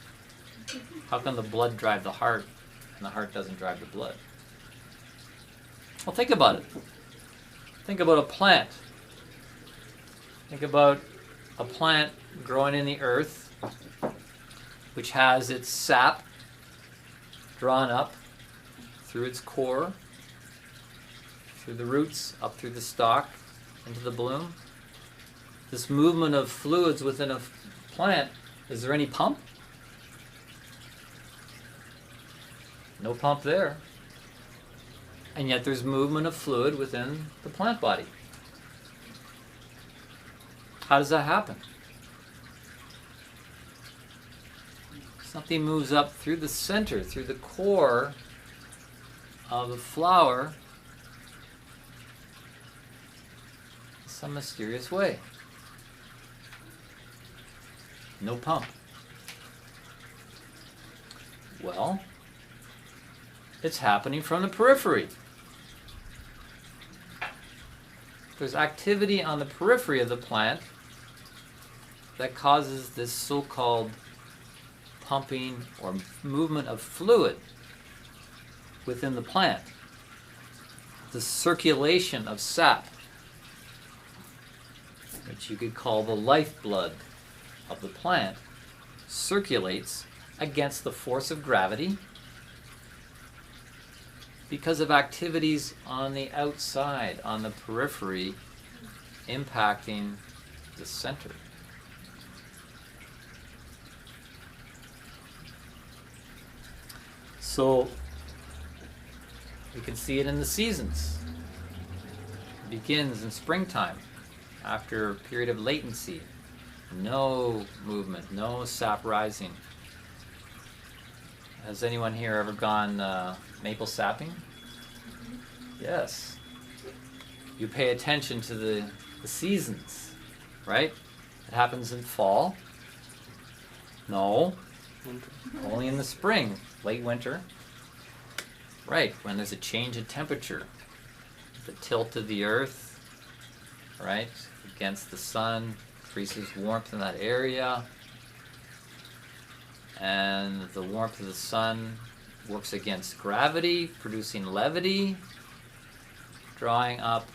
How can the blood drive the heart and the heart doesn't drive the blood? Well, think about it. Think about a plant. Think about a plant growing in the earth, which has its sap drawn up through its core, through the roots, up through the stalk, into the bloom. This movement of fluids within a plant, is there any pump? No pump there. And yet there's movement of fluid within the plant body. How does that happen? something moves up through the center, through the core of the flower in some mysterious way. No pump. Well, it's happening from the periphery. There's activity on the periphery of the plant that causes this so-called pumping or movement of fluid within the plant. The circulation of sap, which you could call the lifeblood of the plant, circulates against the force of gravity because of activities on the outside, on the periphery, impacting the center. So we can see it in the seasons. It begins in springtime after a period of latency. No movement, no sap rising. Has anyone here ever gone maple sapping? Yes. You pay attention to the seasons, right? It happens in fall. No. Only in the spring, late winter. Right, when there's a change in temperature. The tilt of the earth, right, against the sun, increases warmth in that area. And the warmth of the sun works against gravity, producing levity, drawing up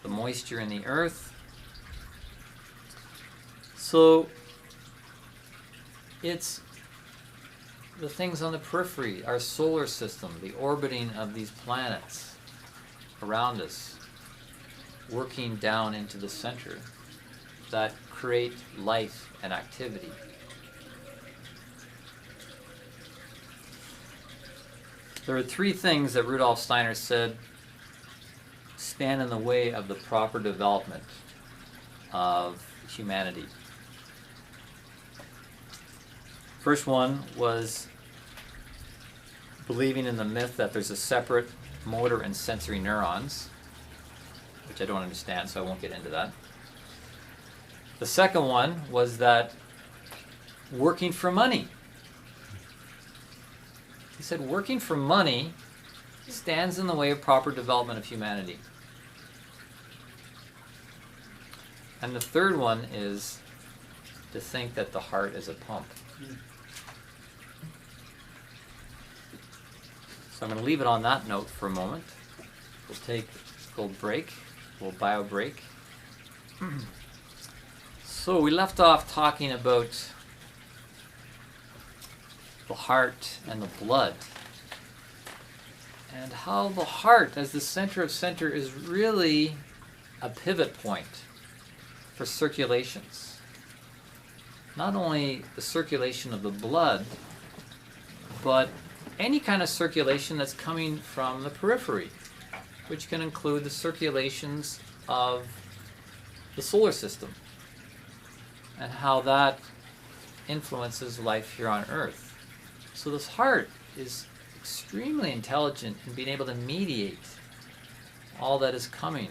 the moisture in the earth. So it's the things on the periphery, our solar system, the orbiting of these planets around us, working down into the center, that create life and activity. There are three things that Rudolf Steiner said stand in the way of the proper development of humanity. First one was believing in the myth that there's a separate motor and sensory neurons, which I don't understand, so I won't get into that. The second one was that working for money. He said working for money stands in the way of proper development of humanity. And the third one is to think that the heart is a pump. So I'm going to leave it on that note for a moment. We'll take a little break, a little bio break. So we left off talking about the heart and the blood, and how the heart, as the center of center, is really a pivot point for circulations. Not only the circulation of the blood, but any kind of circulation that's coming from the periphery, which can include the circulations of the solar system, and how that influences life here on Earth. So this heart is extremely intelligent in being able to mediate all that is coming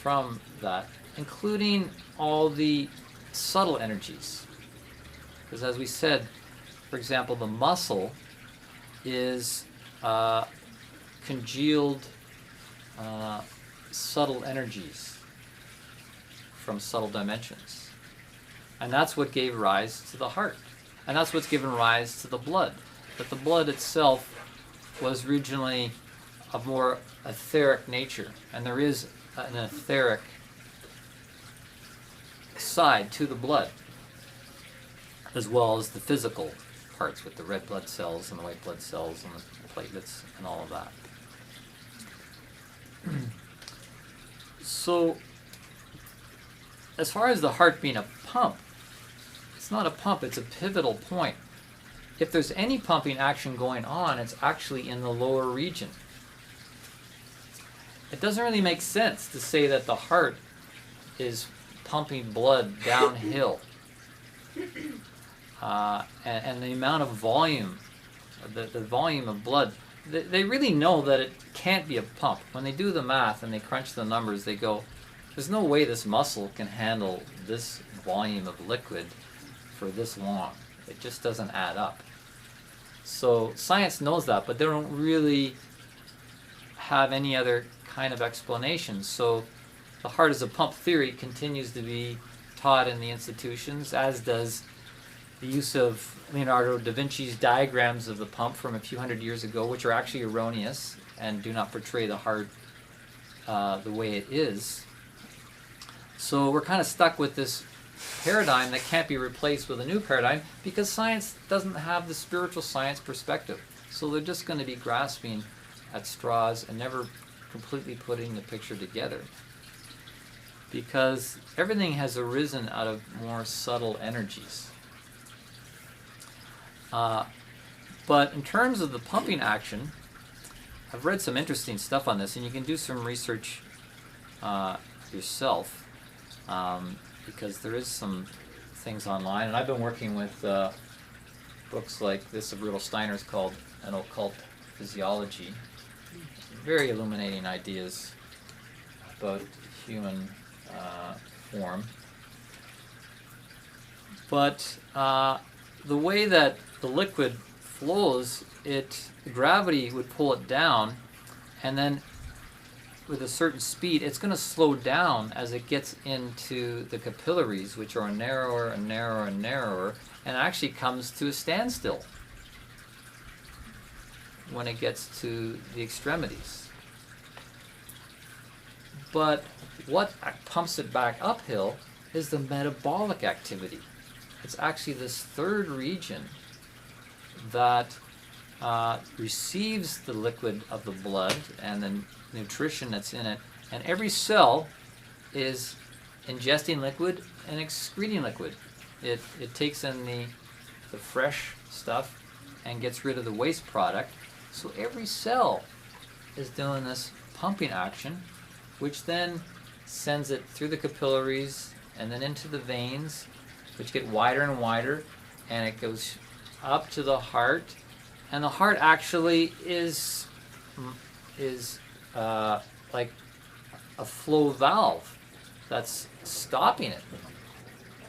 from that, including all the subtle energies. Because as we said, for example, the muscle is congealed subtle energies from subtle dimensions. And that's what gave rise to the heart. And that's what's given rise to the blood. But the blood itself was originally of more etheric nature. And there is an etheric side to the blood, as well as the physical parts with the red blood cells and the white blood cells and the platelets and all of that. So, as far as the heart being a pump, it's not a pump, it's a pivotal point. If there's any pumping action going on, it's actually in the lower region. It doesn't really make sense to say that the heart is pumping blood downhill and the amount of volume, the volume of blood, they really know that it can't be a pump. When they do the math and they crunch the numbers, they go, there's no way this muscle can handle this volume of liquid for this long. It just doesn't add up. So science knows that, but they don't really have any other kind of explanation. So the heart as a pump theory continues to be taught in the institutions, as does the use of Leonardo da Vinci's diagrams of the pump from a few hundred years ago, which are actually erroneous and do not portray the heart the way it is. So we're kind of stuck with this paradigm that can't be replaced with a new paradigm because science doesn't have the spiritual science perspective. So they're just going to be grasping at straws and never completely putting the picture together, because everything has arisen out of more subtle energies. But in terms of the pumping action, I've read some interesting stuff on this, and you can do some research yourself, because there is some things online, and I've been working with books like this of Rudolf Steiner's called An Occult Physiology. Very illuminating ideas about human form. But the way that the liquid flows, gravity would pull it down, and then with a certain speed, it's going to slow down as it gets into the capillaries, which are narrower and narrower and narrower, and actually comes to a standstill when it gets to the extremities. But what pumps it back uphill is the metabolic activity. It's actually this third region that receives the liquid of the blood and the nutrition that's in it, and every cell is ingesting liquid and excreting liquid. It takes in the fresh stuff and gets rid of the waste product. So every cell is doing this pumping action, which then sends it through the capillaries and then into the veins, which get wider and wider, and it goes up to the heart. And the heart actually is like a flow valve that's stopping it.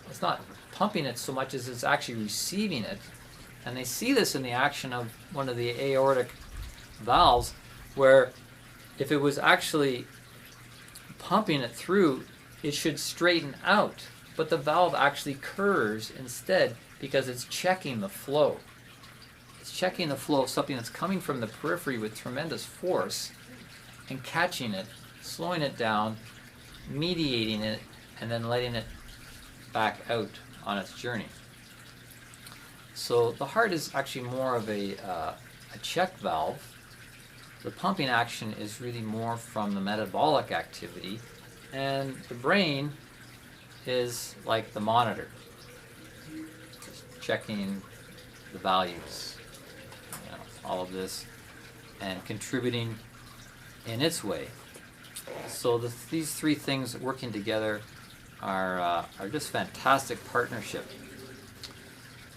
It's not pumping it so much as it's actually receiving it. And they see this in the action of one of the aortic valves, where if it was actually pumping it through, it should straighten out. But the valve actually curves instead because it's checking the flow. It's checking the flow of something that's coming from the periphery with tremendous force and catching it, slowing it down, mediating it, and then letting it back out on its journey. So the heart is actually more of a check valve. The pumping action is really more from the metabolic activity, and the brain is like the monitor, just checking the values, all of this, and contributing in its way. So these three things working together are just fantastic partnership.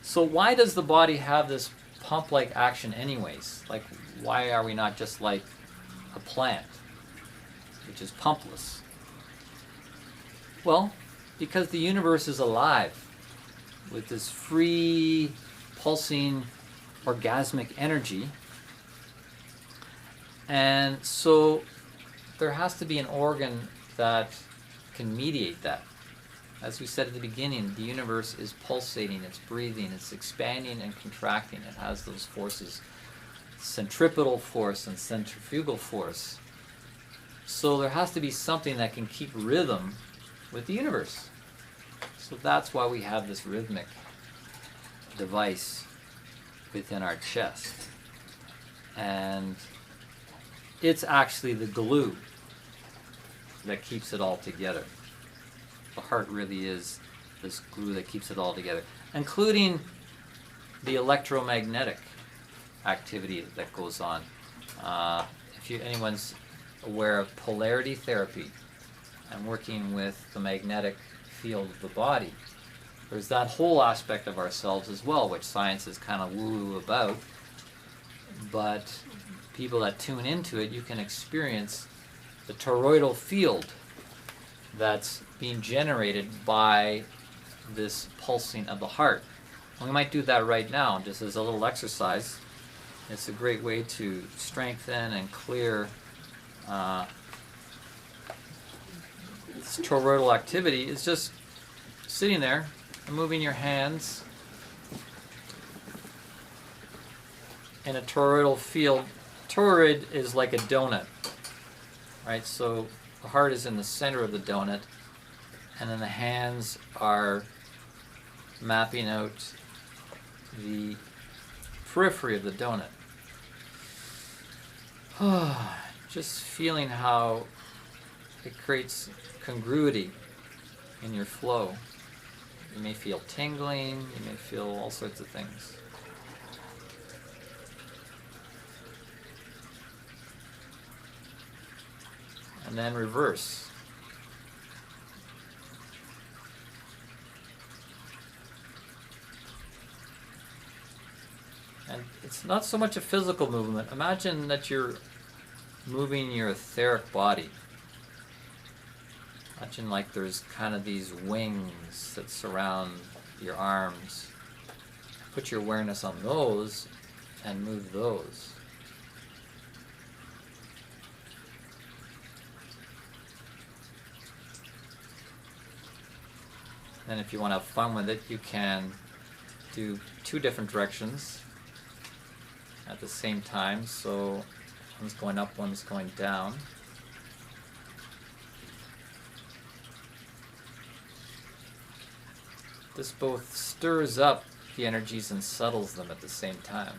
So why does the body have this pump-like action anyways? Like, why are we not just like a plant, which is pumpless? Well, because the universe is alive with this free, pulsing, orgasmic energy. And so there has to be an organ that can mediate that. As we said at the beginning, the universe is pulsating, it's breathing, it's expanding and contracting. It has those forces, centripetal force and centrifugal force. So there has to be something that can keep rhythm with the universe. So that's why we have this rhythmic device within our chest. And it's actually the glue that keeps it all together. The heart really is this glue that keeps it all together, including the electromagnetic activity that goes on. If anyone's aware of polarity therapy and working with the magnetic field of the body, there's that whole aspect of ourselves as well, which science is kind of woo-woo about. But people that tune into it, you can experience the toroidal field that's being generated by this pulsing of the heart. And we might do that right now, just as a little exercise. It's a great way to strengthen and clear this toroidal activity. Is just sitting there and moving your hands in a toroidal field. Toroid is like a donut, right? So the heart is in the center of the donut, and then the hands are mapping out the periphery of the donut. Just feeling how it creates congruity in your flow. You may feel tingling, you may feel all sorts of things. And then reverse. And it's not so much a physical movement. Imagine that you're moving your etheric body. Imagine like there's kind of these wings that surround your arms. Put your awareness on those and move those. And if you want to have fun with it, you can do 2 different directions at the same time. So one's going up, one's going down. This both stirs up the energies and settles them at the same time.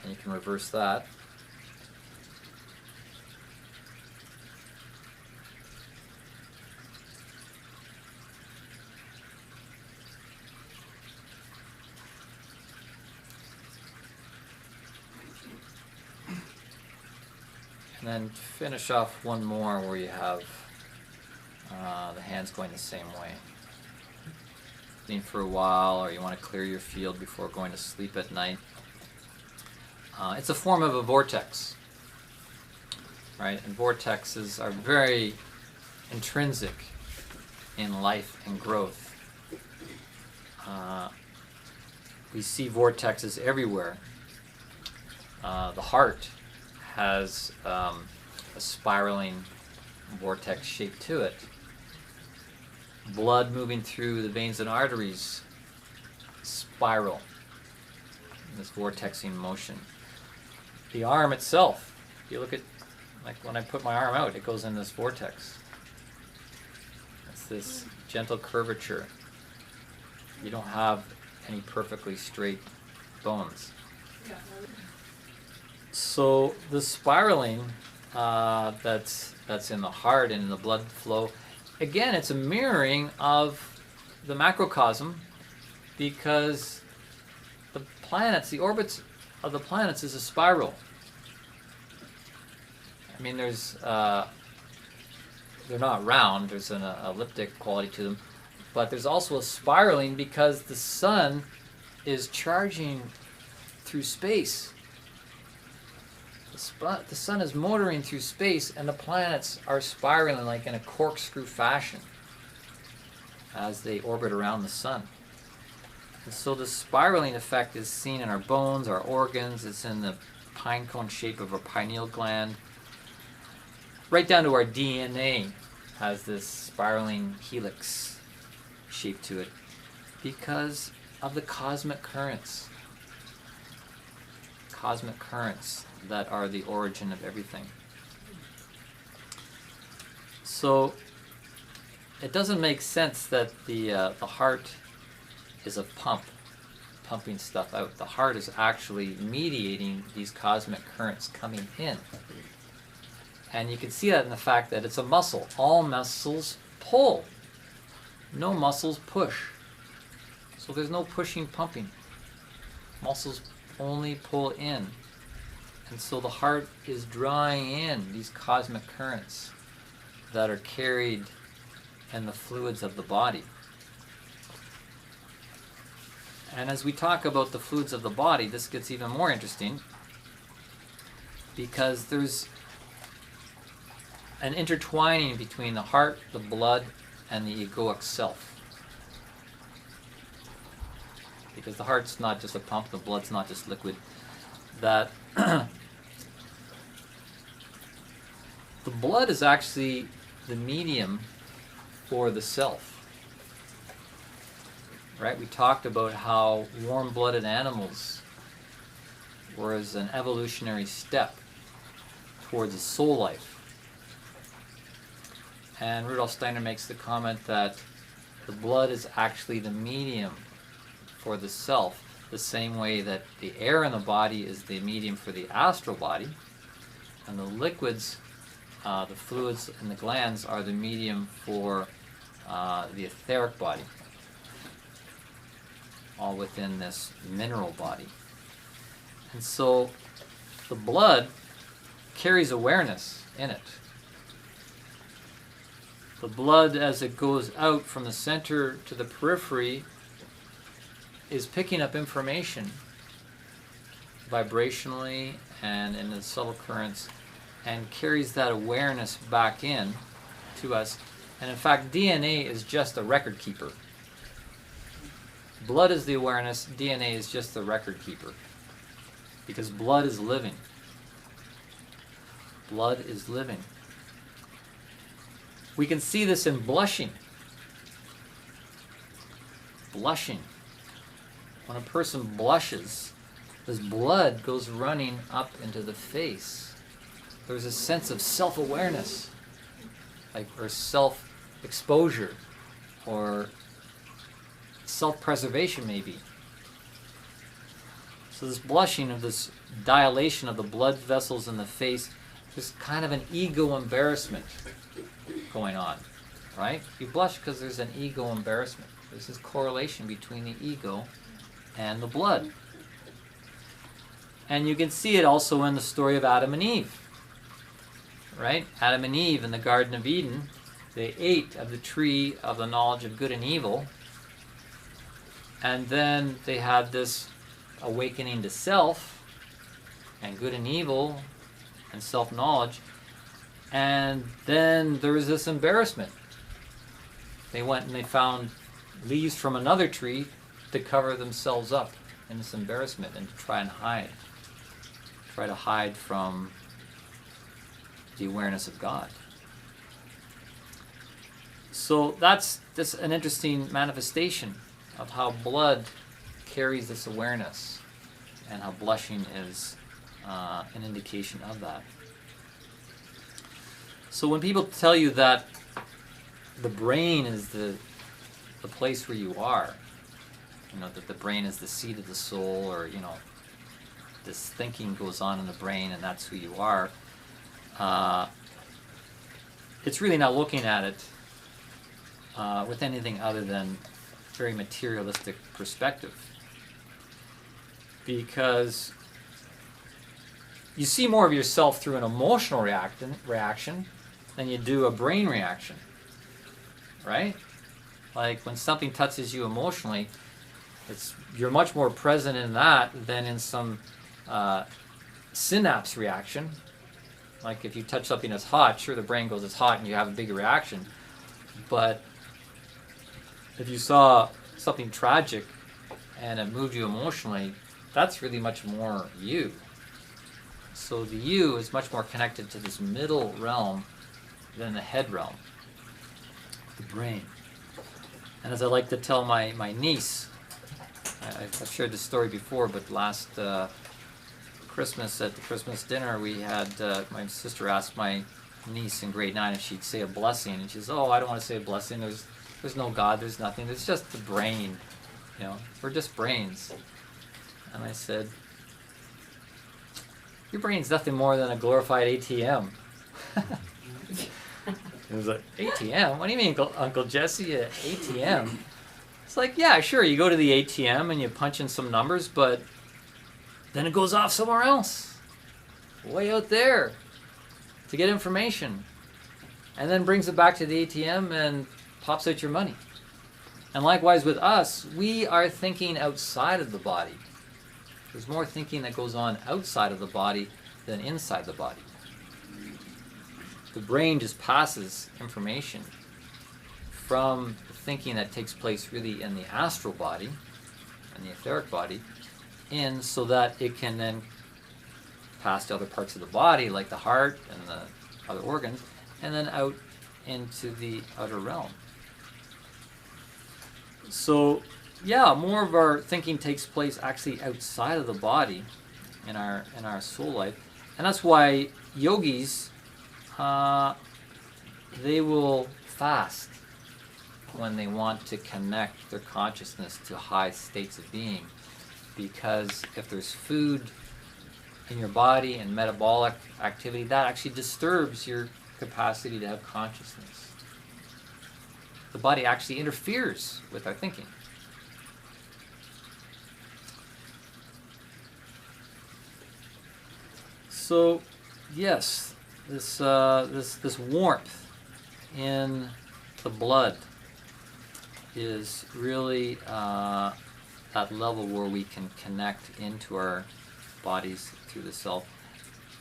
And you can reverse that. And then finish off one more where you have the hands going the same way. Sitting for a while, or you want to clear your field before going to sleep at night. It's a form of a vortex, right? And vortexes are very intrinsic in life and growth. We see vortexes everywhere. The heart has a spiraling vortex shape to it. Blood moving through the veins and arteries spiral in this vortexing motion. The arm itself, if you look at, like when I put my arm out, it goes in this vortex. It's this gentle curvature. You don't have any perfectly straight bones. So the spiraling that's in the heart and in the blood flow, again, it's a mirroring of the macrocosm, because the planets, the orbits of the planets is a spiral. I mean, there's they're not round. There's an elliptic quality to them, but there's also a spiraling because the sun is charging through space. The sun is motoring through space, and the planets are spiraling like in a corkscrew fashion as they orbit around the sun. And so the spiraling effect is seen in our bones, our organs. It's in the pine cone shape of our pineal gland. Right down to our DNA has this spiraling helix shape to it because of the cosmic currents. Cosmic currents that are the origin of everything. So it doesn't make sense that the heart is a pump, pumping stuff out. The heart is actually mediating these cosmic currents coming in. And you can see that in the fact that it's a muscle. All muscles pull. No muscles push. So there's no pushing, pumping. Muscles only pull in. And so the heart is drawing in these cosmic currents that are carried in the fluids of the body. And as we talk about the fluids of the body, this gets even more interesting, because there's an intertwining between the heart, the blood, and the egoic self. Because the heart's not just a pump, the blood's not just liquid. That the blood is actually the medium for the self. Right? We talked about how warm-blooded animals were as an evolutionary step towards a soul life. And Rudolf Steiner makes the comment that the blood is actually the medium for the self, the same way that the air in the body is the medium for the astral body, and the liquids, the fluids in the glands, are the medium for the etheric body, all within this mineral body. And so the blood carries awareness in it. The blood, as it goes out from the center to the periphery, is picking up information vibrationally and in the subtle currents, and carries that awareness back in to us. And in fact, DNA is just a record keeper. Blood is the awareness, DNA is just the record keeper. Because blood is living. Blood is living. We can see this in blushing. Blushing. When a person blushes, this blood goes running up into the face. There's a sense of self-awareness, or self-exposure, or self-preservation maybe. So this blushing, of this dilation of the blood vessels in the face, there's kind of an ego embarrassment going on, right? You blush because there's an ego embarrassment. There's this correlation between the ego and the blood. And you can see it also in the story of Adam and Eve, right? Adam and Eve in the Garden of Eden, they ate of the tree of the knowledge of good and evil, and then they had this awakening to self and good and evil and self-knowledge, and then there was this embarrassment. They went and they found leaves from another tree to cover themselves up in this embarrassment and to try and hide. Try to hide from the awareness of God. So that's an interesting manifestation of how blood carries this awareness, and how blushing is an indication of that. So when people tell you that the brain is the place where you are, that the brain is the seat of the soul, or this thinking goes on in the brain and that's who you are, it's really not looking at it with anything other than very materialistic perspective. Because you see more of yourself through an emotional reaction than you do a brain reaction, right? Like when something touches you emotionally, you're much more present in that than in some synapse reaction. Like if you touch something that's hot, sure, the brain goes, it's hot, and you have a bigger reaction. But if you saw something tragic and it moved you emotionally, that's really much more you. So the you is much more connected to this middle realm than the head realm, the brain. And as I like to tell my niece, I've shared this story before, but last Christmas at the Christmas dinner, we had my sister asked my niece in grade 9 if she'd say a blessing, and she says, "Oh, I don't want to say a blessing. There's no God. There's nothing. There's just the brain. We're just brains." And I said, "Your brain's nothing more than a glorified ATM." It was like, "ATM? What do you mean, Uncle Jesse? An ATM?" It's like, yeah, sure, you go to the ATM and you punch in some numbers, but then it goes off somewhere else, way out there, to get information. and then brings it back to the ATM and pops out your money. And likewise with us, we are thinking outside of the body. There's more thinking that goes on outside of the body than inside the body. The brain just passes information from the thinking that takes place really in the astral body and the etheric body in, so that it can then pass to other parts of the body like the heart and the other organs, and then out into the outer realm. So yeah, more of our thinking takes place actually outside of the body in our soul life. And that's why yogis, they will fast when they want to connect their consciousness to high states of being, because if there's food in your body and metabolic activity, that actually disturbs your capacity to have consciousness. The body actually interferes with our thinking. So, yes, this warmth in the blood is really that level where we can connect into our bodies through the self.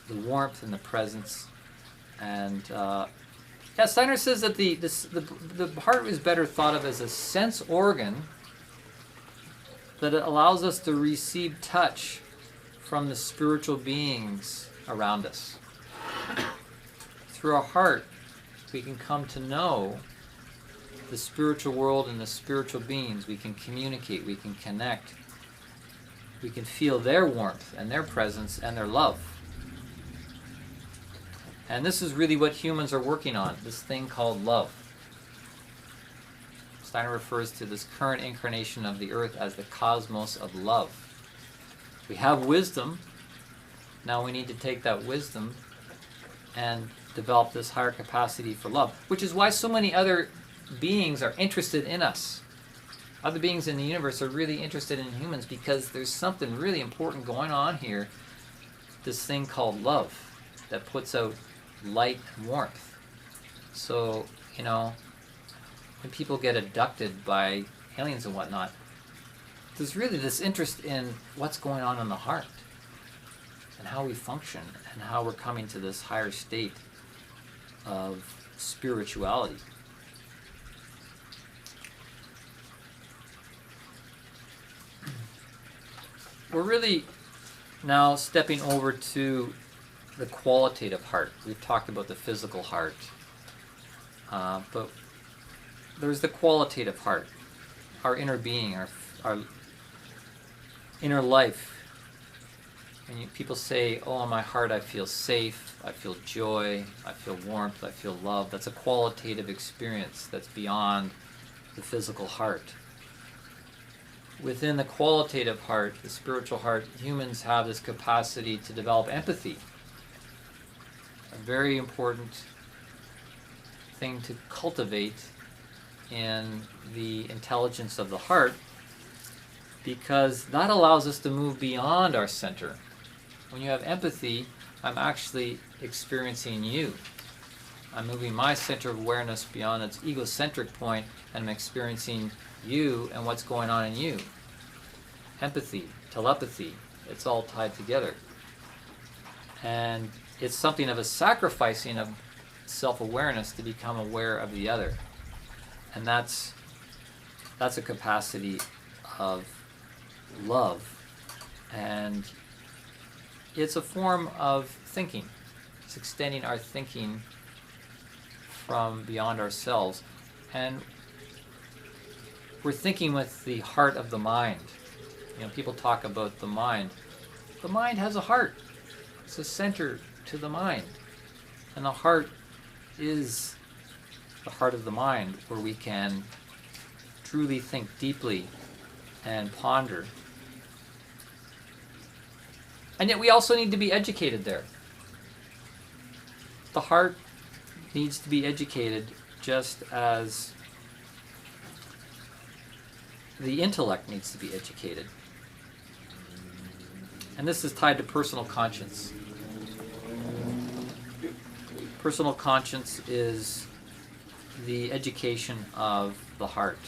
The warmth and the presence. And yeah, Steiner says that the heart is better thought of as a sense organ that it allows us to receive touch from the spiritual beings around us. Through our heart, we can come to know the spiritual world and the spiritual beings. We can communicate, we can connect, we can feel their warmth and their presence and their love. And this is really what humans are working on, this thing called love. Steiner refers to this current incarnation of the earth as the cosmos of love. We have wisdom. Now we need to take that wisdom and develop this higher capacity for love, which is why so many other beings are interested in us. Other beings in the universe are really interested in humans because there's something really important going on here, this thing called love that puts out light and warmth. So, you know, when people get abducted by aliens and whatnot, there's really this interest in what's going on in the heart and how we function and how we're coming to this higher state of spirituality. We're really now stepping over to the qualitative heart. We've talked about the physical heart, but there's the qualitative heart, our inner being, our inner life. And people say, oh, in my heart I feel safe, I feel joy, I feel warmth, I feel love. That's a qualitative experience that's beyond the physical heart. Within the qualitative heart, the spiritual heart, humans have this capacity to develop empathy. A very important thing to cultivate in the intelligence of the heart, because that allows us to move beyond our center. When you have empathy, I'm actually experiencing you. I'm moving my center of awareness beyond its egocentric point, and I'm experiencing you and what's going on in you. Empathy, telepathy, it's all tied together. And it's something of a sacrificing of self-awareness to become aware of the other. And that's a capacity of love. And it's a form of thinking. It's extending our thinking from beyond ourselves. And we're thinking with the heart of the mind. You know, people talk about the mind. The mind has a heart. It's a center to the mind. And the heart is the heart of the mind, where we can truly think deeply and ponder. And yet we also need to be educated there. The heart needs to be educated just as the intellect needs to be educated. And this is tied to personal conscience. Personal conscience is the education of the heart.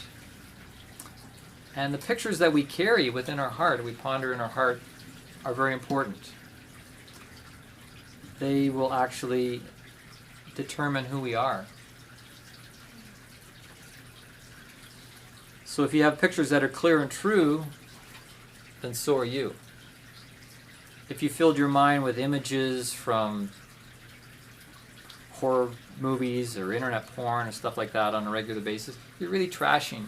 And the pictures that we carry within our heart, we ponder in our heart, are very important. They will actually determine who we are. So if you have pictures that are clear and true, then so are you. If you filled your mind with images from horror movies or internet porn and stuff like that on a regular basis, you're really trashing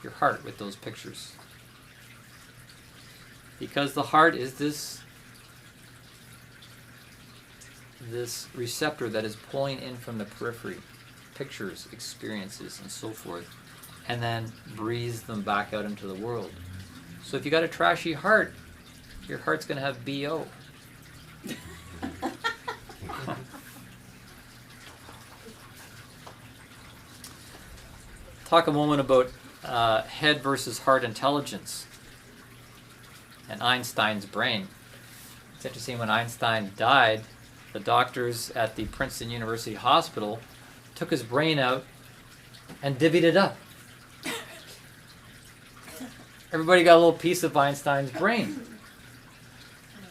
your heart with those pictures. Because the heart is this receptor that is pulling in from the periphery pictures, experiences, and so forth, and then breathes them back out into the world. So if you got a trashy heart, your heart's going to have BO. Talk a moment about head versus heart intelligence and Einstein's brain. It's interesting, when Einstein died, the doctors at the Princeton University Hospital took his brain out and divvied it up. Everybody got a little piece of Einstein's brain.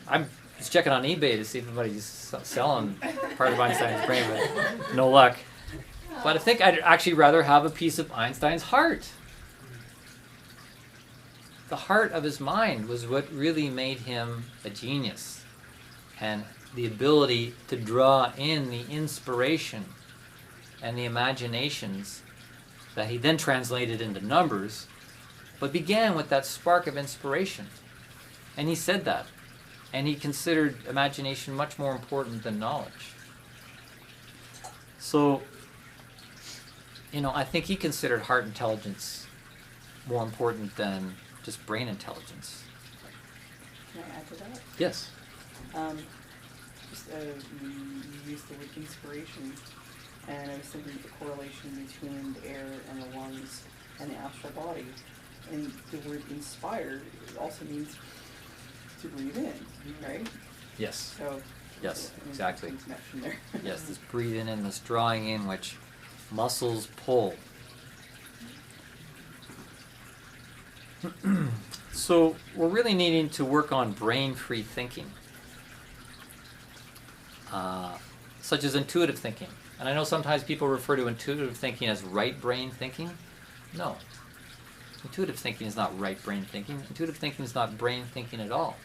I'm just checking on eBay to see if anybody's selling part of Einstein's brain, but no luck. But I think I'd actually rather have a piece of Einstein's heart. The heart of his mind was what really made him a genius. And the ability to draw in the inspiration and the imaginations that he then translated into numbers, but began with that spark of inspiration. And he said that. And he considered imagination much more important than knowledge. So, I think he considered heart intelligence more important than just brain intelligence. Can I add to that? Yes. You used the word inspiration, and I was thinking of the correlation between the air and the lungs and the astral body. And the word inspired also means to breathe in, right? Yes. So yes, exactly. Connection there. Yes, this breathing in, this drawing in, which muscles pull. So we're really needing to work on brain-free thinking, such as intuitive thinking. And I know sometimes people refer to intuitive thinking as right brain thinking. No. Intuitive thinking is not right brain thinking. Intuitive thinking is not brain thinking at all.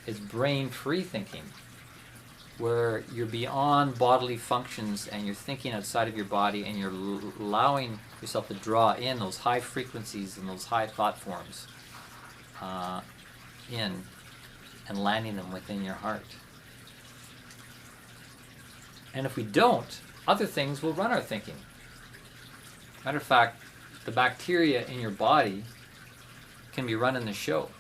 It's brain-free thinking, where you're beyond bodily functions and you're thinking outside of your body, and you're allowing yourself to draw in those high frequencies and those high thought forms in and landing them within your heart. And if we don't, other things will run our thinking. Matter of fact, the bacteria in your body can be running the show.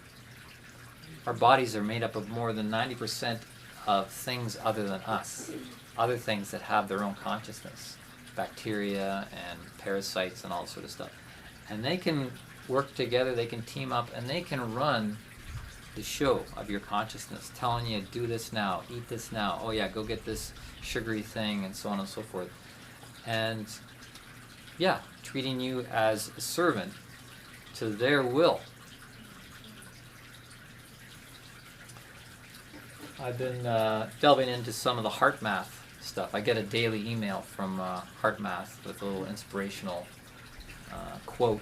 Our bodies are made up of more than 90% of things other than us, other things that have their own consciousness, bacteria and parasites and all sort of stuff. And they can work together, they can team up, and they can run the show of your consciousness, telling you, do this now, eat this now, oh yeah, go get this sugary thing, and so on and so forth. And yeah, treating you as a servant to their will. I've been delving into some of the heart math stuff. I get a daily email from Heart Math with a little inspirational quote.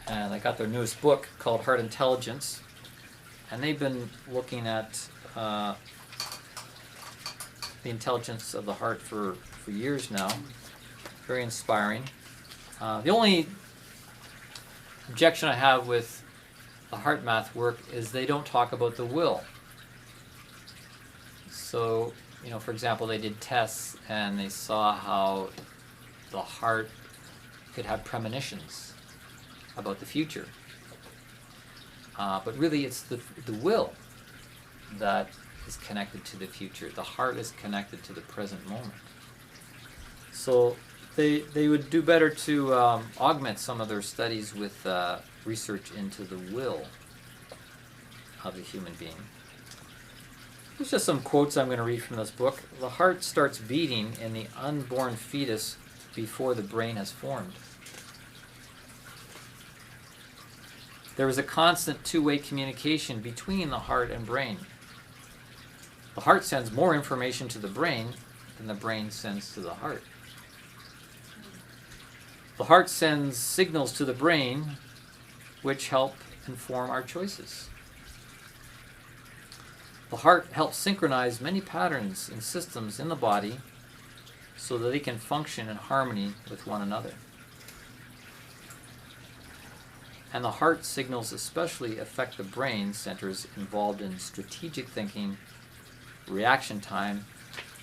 And I got their newest book called Heart Intelligence. And they've been looking at the intelligence of the heart for years now. Very inspiring. The only objection I have with the heart math work is they don't talk about the will. So, for example, they did tests and they saw how the heart could have premonitions about the future. But really it's the will that is connected to the future. The heart is connected to the present moment. So they would do better to augment some of their studies with research into the will of the human being. There's just some quotes I'm going to read from this book. The heart starts beating in the unborn fetus before the brain has formed. There is a constant two-way communication between the heart and brain. The heart sends more information to the brain than the brain sends to the heart. The heart sends signals to the brain which help inform our choices. The heart helps synchronize many patterns and systems in the body so that they can function in harmony with one another. And the heart signals especially affect the brain centers involved in strategic thinking, reaction time,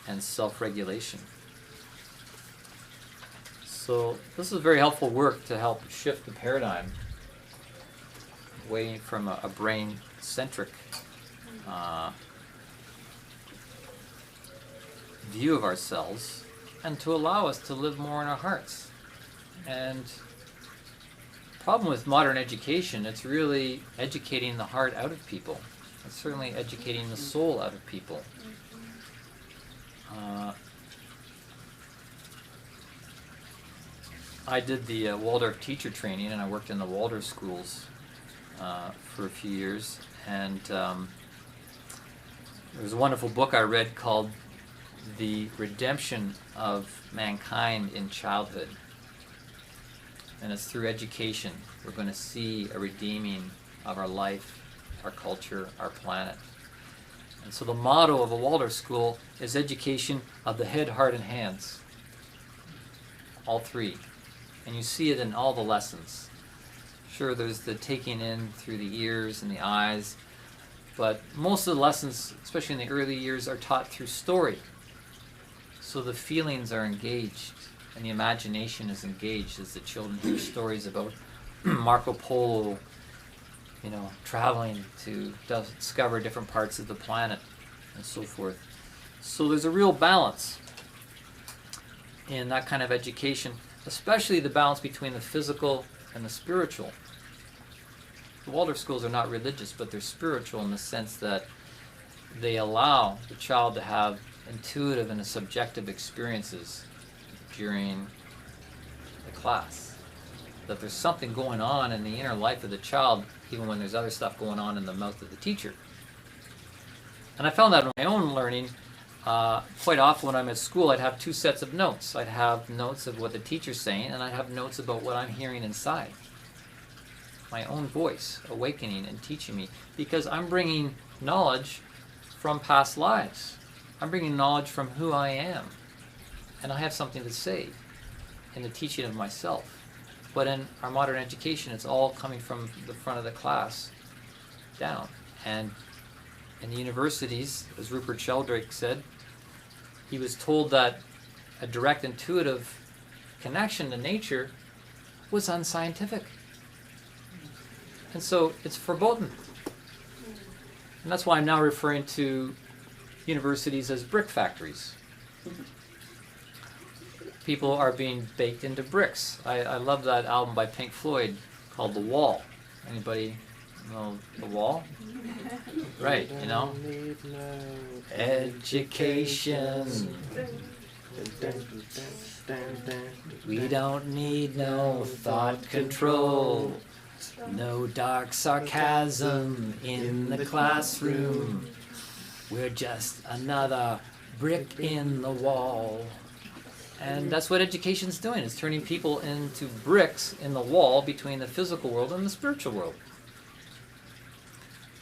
and self-regulation. So this is very helpful work to help shift the paradigm away from a brain-centric view of ourselves, and to allow us to live more in our hearts. And the problem with modern education, it's really educating the heart out of people. It's certainly educating the soul out of people. I did the Waldorf teacher training, and I worked in the Waldorf schools for a few years, and there was a wonderful book I read called The Redemption of Mankind in Childhood. And it's through education we're going to see a redeeming of our life, our culture, our planet. And so the motto of a Waldorf school is education of the head, heart, and hands. All three. And you see it in all the lessons. Sure, there's the taking in through the ears and the eyes, but most of the lessons, especially in the early years, are taught through story. So the feelings are engaged and the imagination is engaged as the children hear stories about Marco Polo, traveling to discover different parts of the planet and so forth. So there's a real balance in that kind of education, especially the balance between the physical and the spiritual. The Waldorf schools are not religious, but they're spiritual in the sense that they allow the child to have intuitive and subjective experiences during the class. That there's something going on in the inner life of the child, even when there's other stuff going on in the mouth of the teacher. And I found that in my own learning. Quite often when I'm at school, I'd have two sets of notes. I'd have notes of what the teacher's saying, and I'd have notes about what I'm hearing inside. My own voice awakening and teaching me, because I'm bringing knowledge from past lives. I'm bringing knowledge from who I am, and I have something to say in the teaching of myself. But in our modern education, it's all coming from the front of the class down. And in the universities, as Rupert Sheldrake said, he was told that a direct intuitive connection to nature was unscientific. And so it's verboten. And that's why I'm now referring to universities as brick factories. People are being baked into bricks. I love that album by Pink Floyd called The Wall. Anybody know The Wall? Right, Education. We don't need no thought control. No dark sarcasm in the classroom. We're just another brick in the wall. And that's what education's doing. It's turning people into bricks in the wall between the physical world and the spiritual world.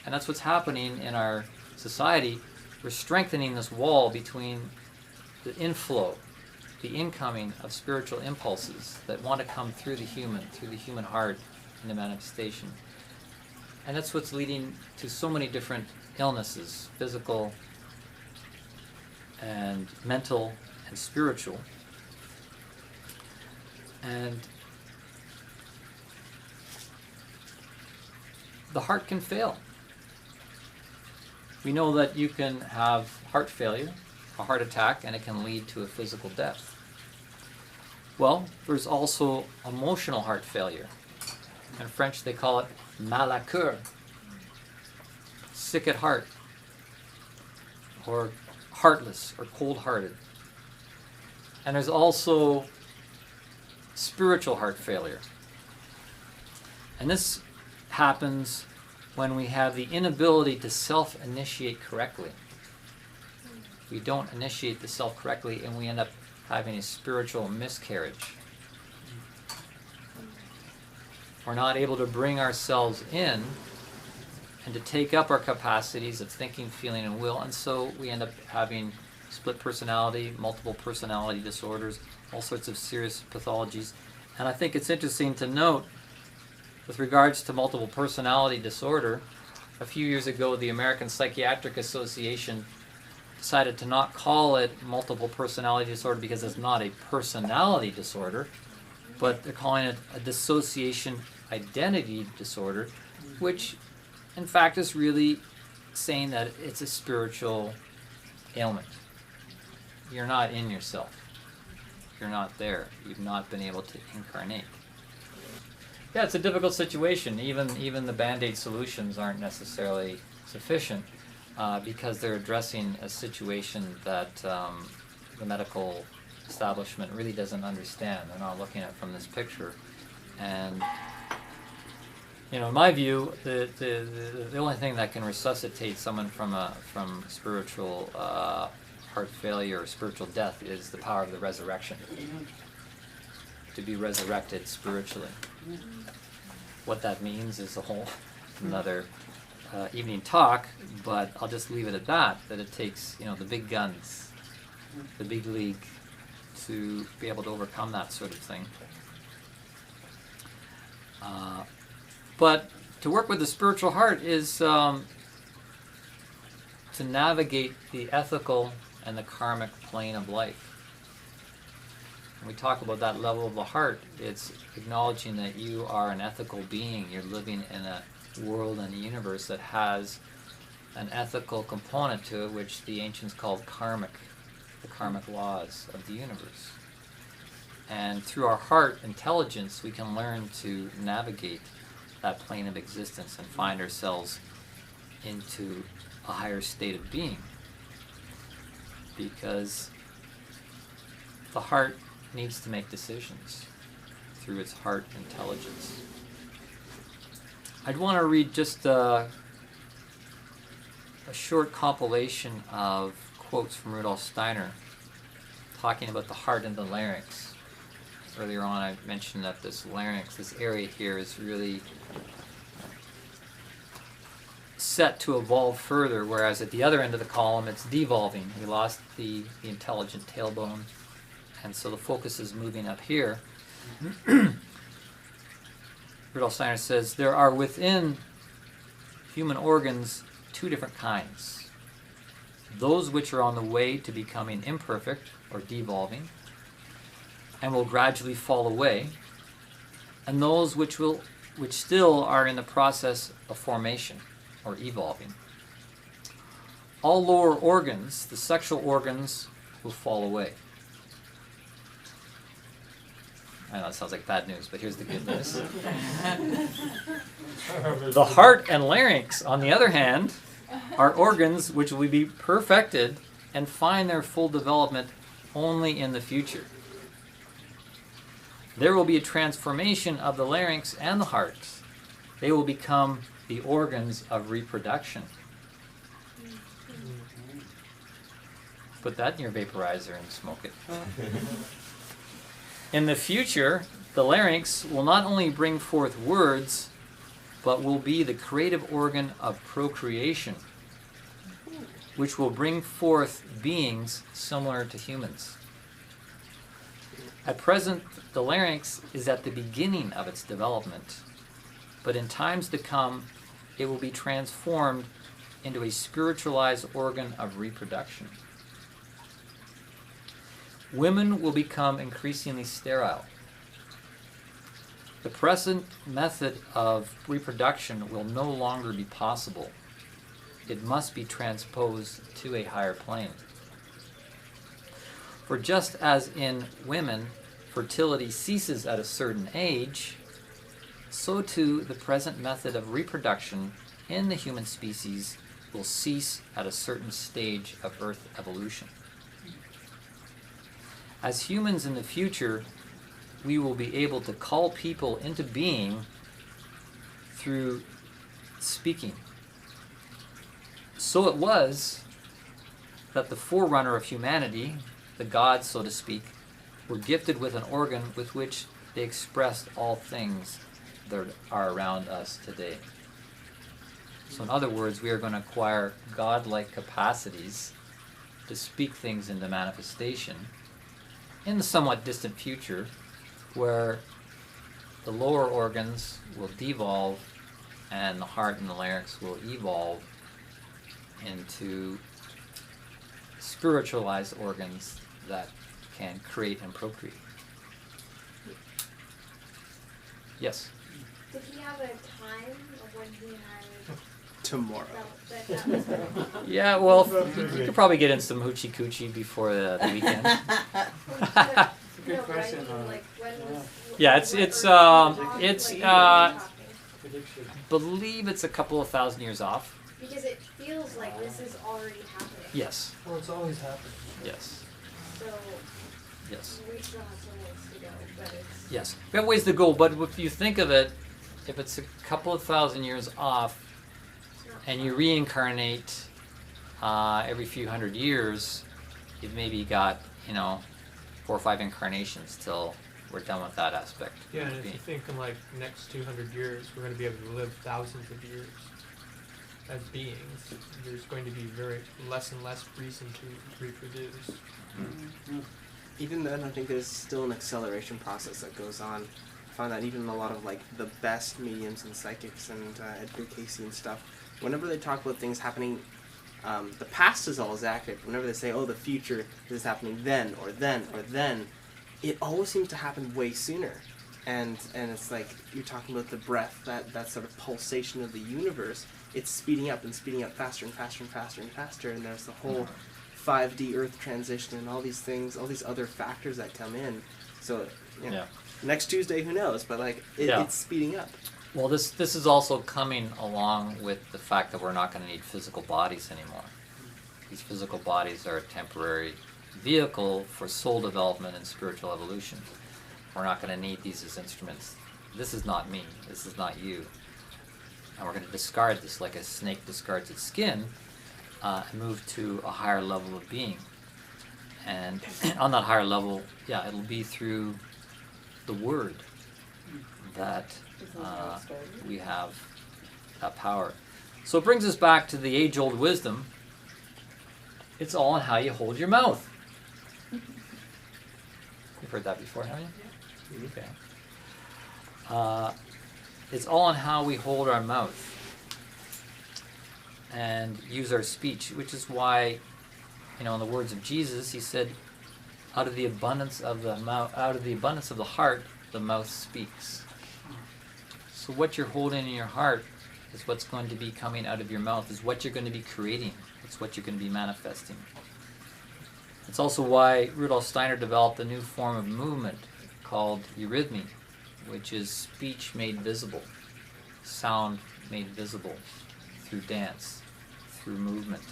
And that's what's happening in our society. We're strengthening this wall between the inflow, the incoming of spiritual impulses that want to come through the human heart into manifestation. And that's what's leading to so many different illnesses, physical and mental and spiritual. And the heart can fail. We know that you can have heart failure, a heart attack, and it can lead to a physical death. Well, there's also emotional heart failure. In French they call it mal à cœur, sick at heart. or heartless or cold-hearted. And there's also spiritual heart failure. And this happens when we have the inability to self-initiate correctly. We don't initiate the self correctly, and we end up having a spiritual miscarriage. We're not able to bring ourselves in and to take up our capacities of thinking, feeling, and will, and so we end up having split personality, multiple personality disorders, all sorts of serious pathologies. And I think it's interesting to note, with regards to multiple personality disorder, a few years ago the American Psychiatric Association decided to not call it multiple personality disorder because it's not a personality disorder, but they're calling it a dissociation identity disorder, which in fact is really saying that it's a spiritual ailment. You're not in yourself. You're not there. You've not been able to incarnate. Yeah, it's a difficult situation. Even the Band-Aid solutions aren't necessarily sufficient because they're addressing a situation that the medical establishment really doesn't understand. They're not looking at it from this picture. And in my view, the only thing that can resuscitate someone from spiritual heart failure or spiritual death is the power of the resurrection. To be resurrected spiritually. What that means is a whole another evening talk, but I'll just leave it at that it takes the big guns, the big league, to be able to overcome that sort of thing. But to work with the spiritual heart is to navigate the ethical and the karmic plane of life. When we talk about that level of the heart, it's acknowledging that you are an ethical being. You're living in a world and a universe that has an ethical component to it, which the ancients called karmic, the karmic laws of the universe. And through our heart intelligence, we can learn to navigate that plane of existence and find ourselves into a higher state of being. Because the heart needs to make decisions through its heart intelligence. I'd want to read just a short compilation of quotes from Rudolf Steiner talking about the heart and the larynx. Earlier on I mentioned that this larynx, this area here, is really set to evolve further, whereas at the other end of the column it's devolving. We lost the intelligent tailbone, and so the focus is moving up here. Rudolf Steiner says, there are within human organs two different kinds. Those which are on the way to becoming imperfect or devolving and will gradually fall away, and those which still are in the process of formation or evolving. All lower organs, the sexual organs, will fall away. I know it sounds like bad news, but here's the good news. The heart and larynx, on the other hand, are organs which will be perfected and find their full development only in the future. There will be a transformation of the larynx and the heart. They will become the organs of reproduction. Put that in your vaporizer and smoke it. In the future, the larynx will not only bring forth words, but will be the creative organ of procreation, which will bring forth beings similar to humans. At present, the larynx is at the beginning of its development, but in times to come, it will be transformed into a spiritualized organ of reproduction. Women will become increasingly sterile. The present method of reproduction will no longer be possible. It must be transposed to a higher plane. For just as in women, fertility ceases at a certain age, so too the present method of reproduction in the human species will cease at a certain stage of Earth evolution. As humans in the future, we will be able to call people into being through speaking. So it was that the forerunner of humanity, the gods, so to speak, were gifted with an organ with which they expressed all things that are around us today. So in other words, we are going to acquire godlike capacities to speak things into manifestation in the somewhat distant future, where the lower organs will devolve and the heart and the larynx will evolve into spiritualized organs that can create and procreate. Yes? Did he have a time of when he had Tomorrow. felt that was Yeah, well, you could probably get in some hoochie coochie before the weekend. Good question. Like, when was, Yeah, it's Prediction. believe it's a couple of thousand years off. because it feels like this is already happening. Yes, Well, it's always happened. yes, So yes, we still have some ways to go, but it's yes. We have ways to go, but if you think of it, if it's a couple of thousand years off not and you reincarnate every few hundred years, you've maybe got, 4 or 5 incarnations till we're done with that aspect. Yeah, and of if being. you think in like next 200 years, we're going to be able to live thousands of years as beings. There's going to be less and less reason to reproduce. Even then, I think there's still an acceleration process that goes on. I find that even a lot of like the best mediums and psychics and Edgar Casey and stuff, whenever they talk about things happening, the past is always accurate. Whenever they say, "Oh, the future is happening then or then or then," it always seems to happen way sooner. And it's like you're talking about the breath, that sort of pulsation of the universe. It's speeding up and speeding up faster and faster and faster and faster. And there's the whole 5D Earth transition and all these things, all these other factors that come in. So, Yeah. next Tuesday, who knows? But like, Yeah. it's speeding up. Well, this is also coming along with the fact that we're not going to need physical bodies anymore. These physical bodies are a temporary vehicle for soul development and spiritual evolution. We're not going to need these as instruments. This is not me. This is not you. And we're going to discard this like a snake discards its skin and move to a higher level of being. And on that higher level, it'll be through the Word that we have that power. So it brings us back to the age-old wisdom. It's all in how you hold your mouth. You've heard that before, haven't you? Okay. It's all in how we hold our mouth and use our speech, which is why, in the words of Jesus, he said, out of the abundance of the mouth, out of the abundance of the heart, the mouth speaks. So what you're holding in your heart is what's going to be coming out of your mouth, is what you're going to be creating. It's what you're going to be manifesting. It's also why Rudolf Steiner developed a new form of movement called eurythmy, which is speech made visible, sound made visible through dance, through movement.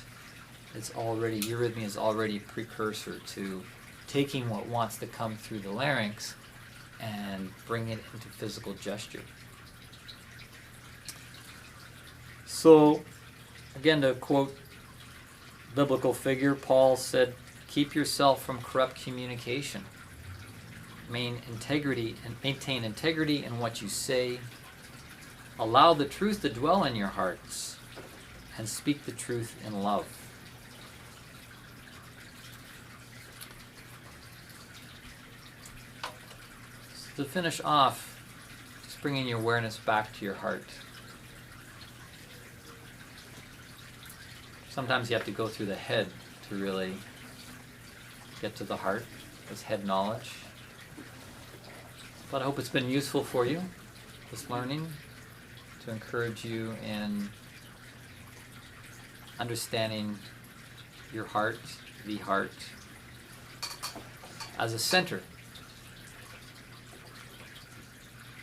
Eurythmy is already a precursor to taking what wants to come through the larynx and bring it into physical gesture. So, again, to quote biblical figure, Paul said, "Keep yourself from corrupt communication. Maintain integrity in what you say. Allow the truth to dwell in your hearts, and speak the truth in love." So to finish off, just bringing your awareness back to your heart. Sometimes you have to go through the head to really get to the heart. It's head knowledge. But I hope it's been useful for you, this learning, to encourage you in understanding your heart, the heart, as a center.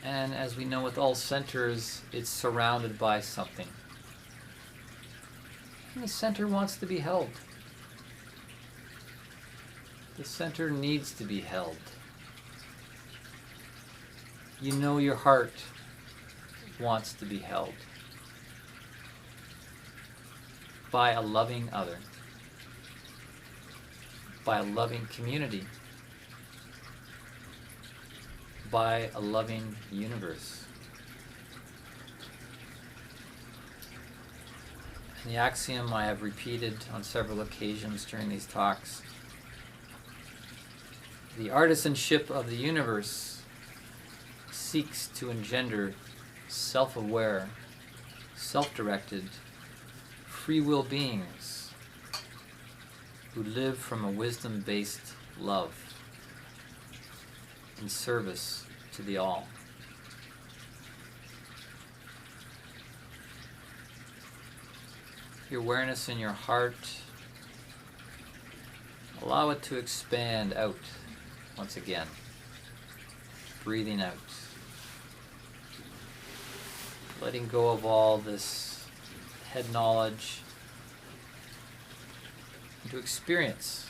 And as we know with all centers, it's surrounded by something. And the center wants to be held. The center needs to be held. You know your heart wants to be held by a loving other, by a loving community, by a loving universe. And the axiom I have repeated on several occasions during these talks: the artisanship of the universe seeks to engender self-aware, self-directed, free will beings who live from a wisdom-based love in service to the all. Your awareness in your heart, allow it to expand out once again, breathing out, letting go of all this head knowledge, and to experience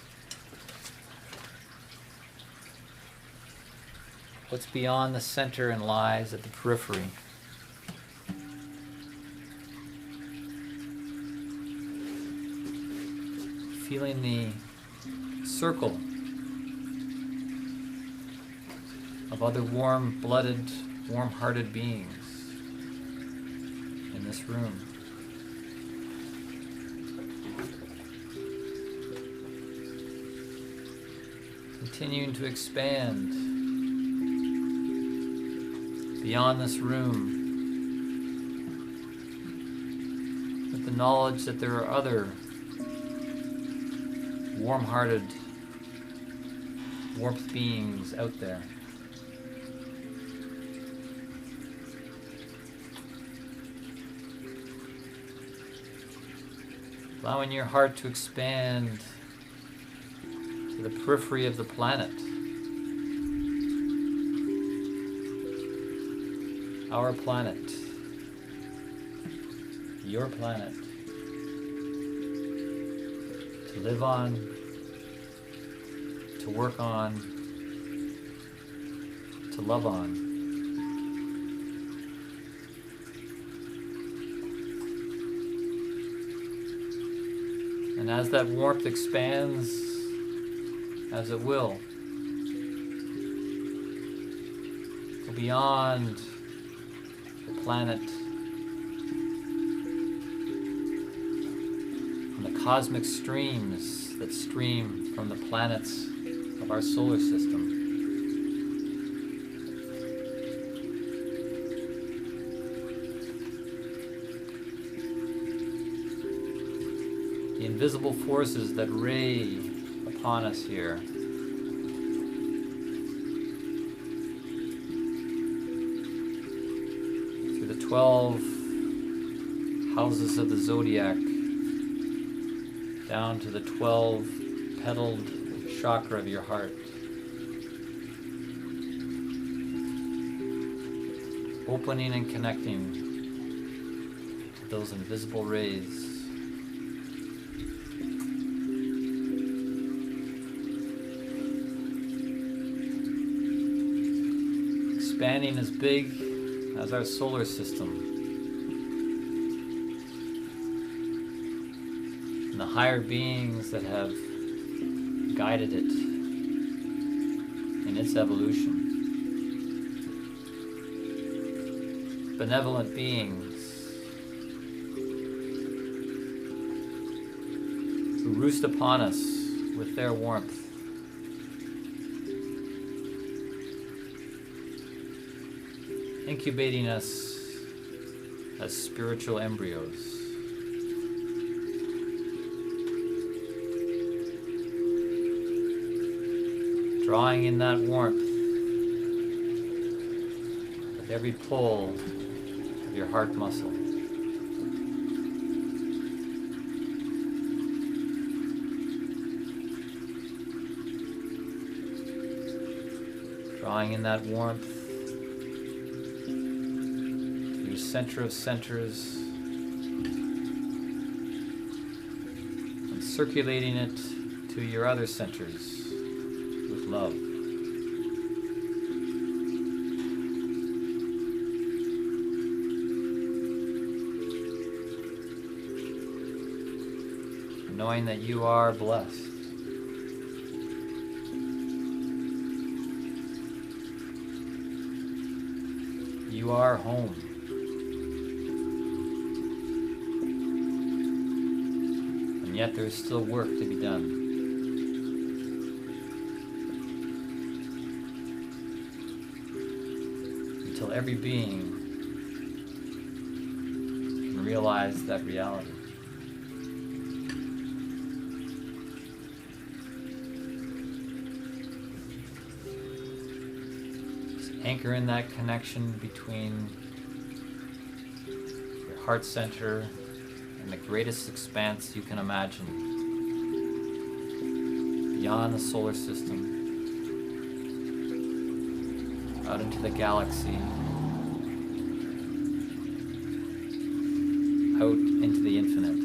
what's beyond the center and lies at the periphery. Feeling the circle of other warm-blooded, warm-hearted beings in this room. Continuing to expand beyond this room with the knowledge that there are other warm-hearted, warmth beings out there. Allowing your heart to expand to the periphery of the planet. Our planet. Your planet. To live on, to work on, to love on. And as that warmth expands, as it will, go beyond the planet and the cosmic streams that stream from the planets of our solar system. The invisible forces that ray upon us here. Through the 12 houses of the zodiac, down to the 12 petaled chakra of your heart. Opening and connecting to those invisible rays. Expanding as big as our solar system. And the higher beings that have guided it in its evolution. Benevolent beings who roost upon us with their warmth. Incubating us as spiritual embryos. Drawing in that warmth with every pull of your heart muscle. Drawing in that warmth to your center of centers, circulating it to your other centers with love. Knowing that you are blessed. You are home. And yet there is still work to be done. Until every being can realize that reality. Anchor in that connection between your heart center and the greatest expanse you can imagine, beyond the solar system, out into the galaxy, out into the infinite.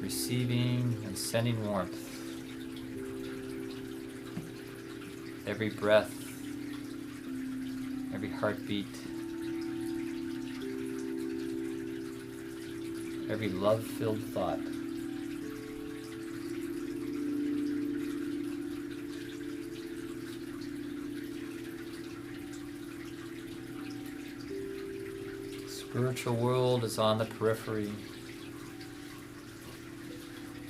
Receiving and sending warmth. Every breath, every heartbeat, every love-filled thought. Spiritual world is on the periphery.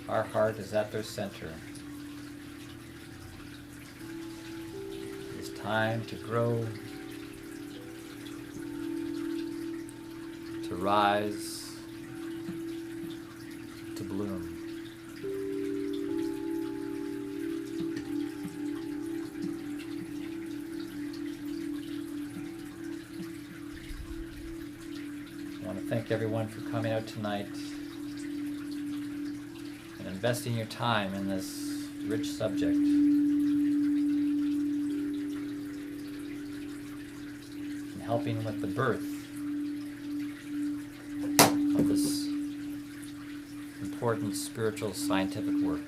Our heart is at their center. It is time to grow, to rise, to bloom. I want to thank everyone for coming out tonight. Investing your time in this rich subject. And helping with the birth of this important spiritual scientific work.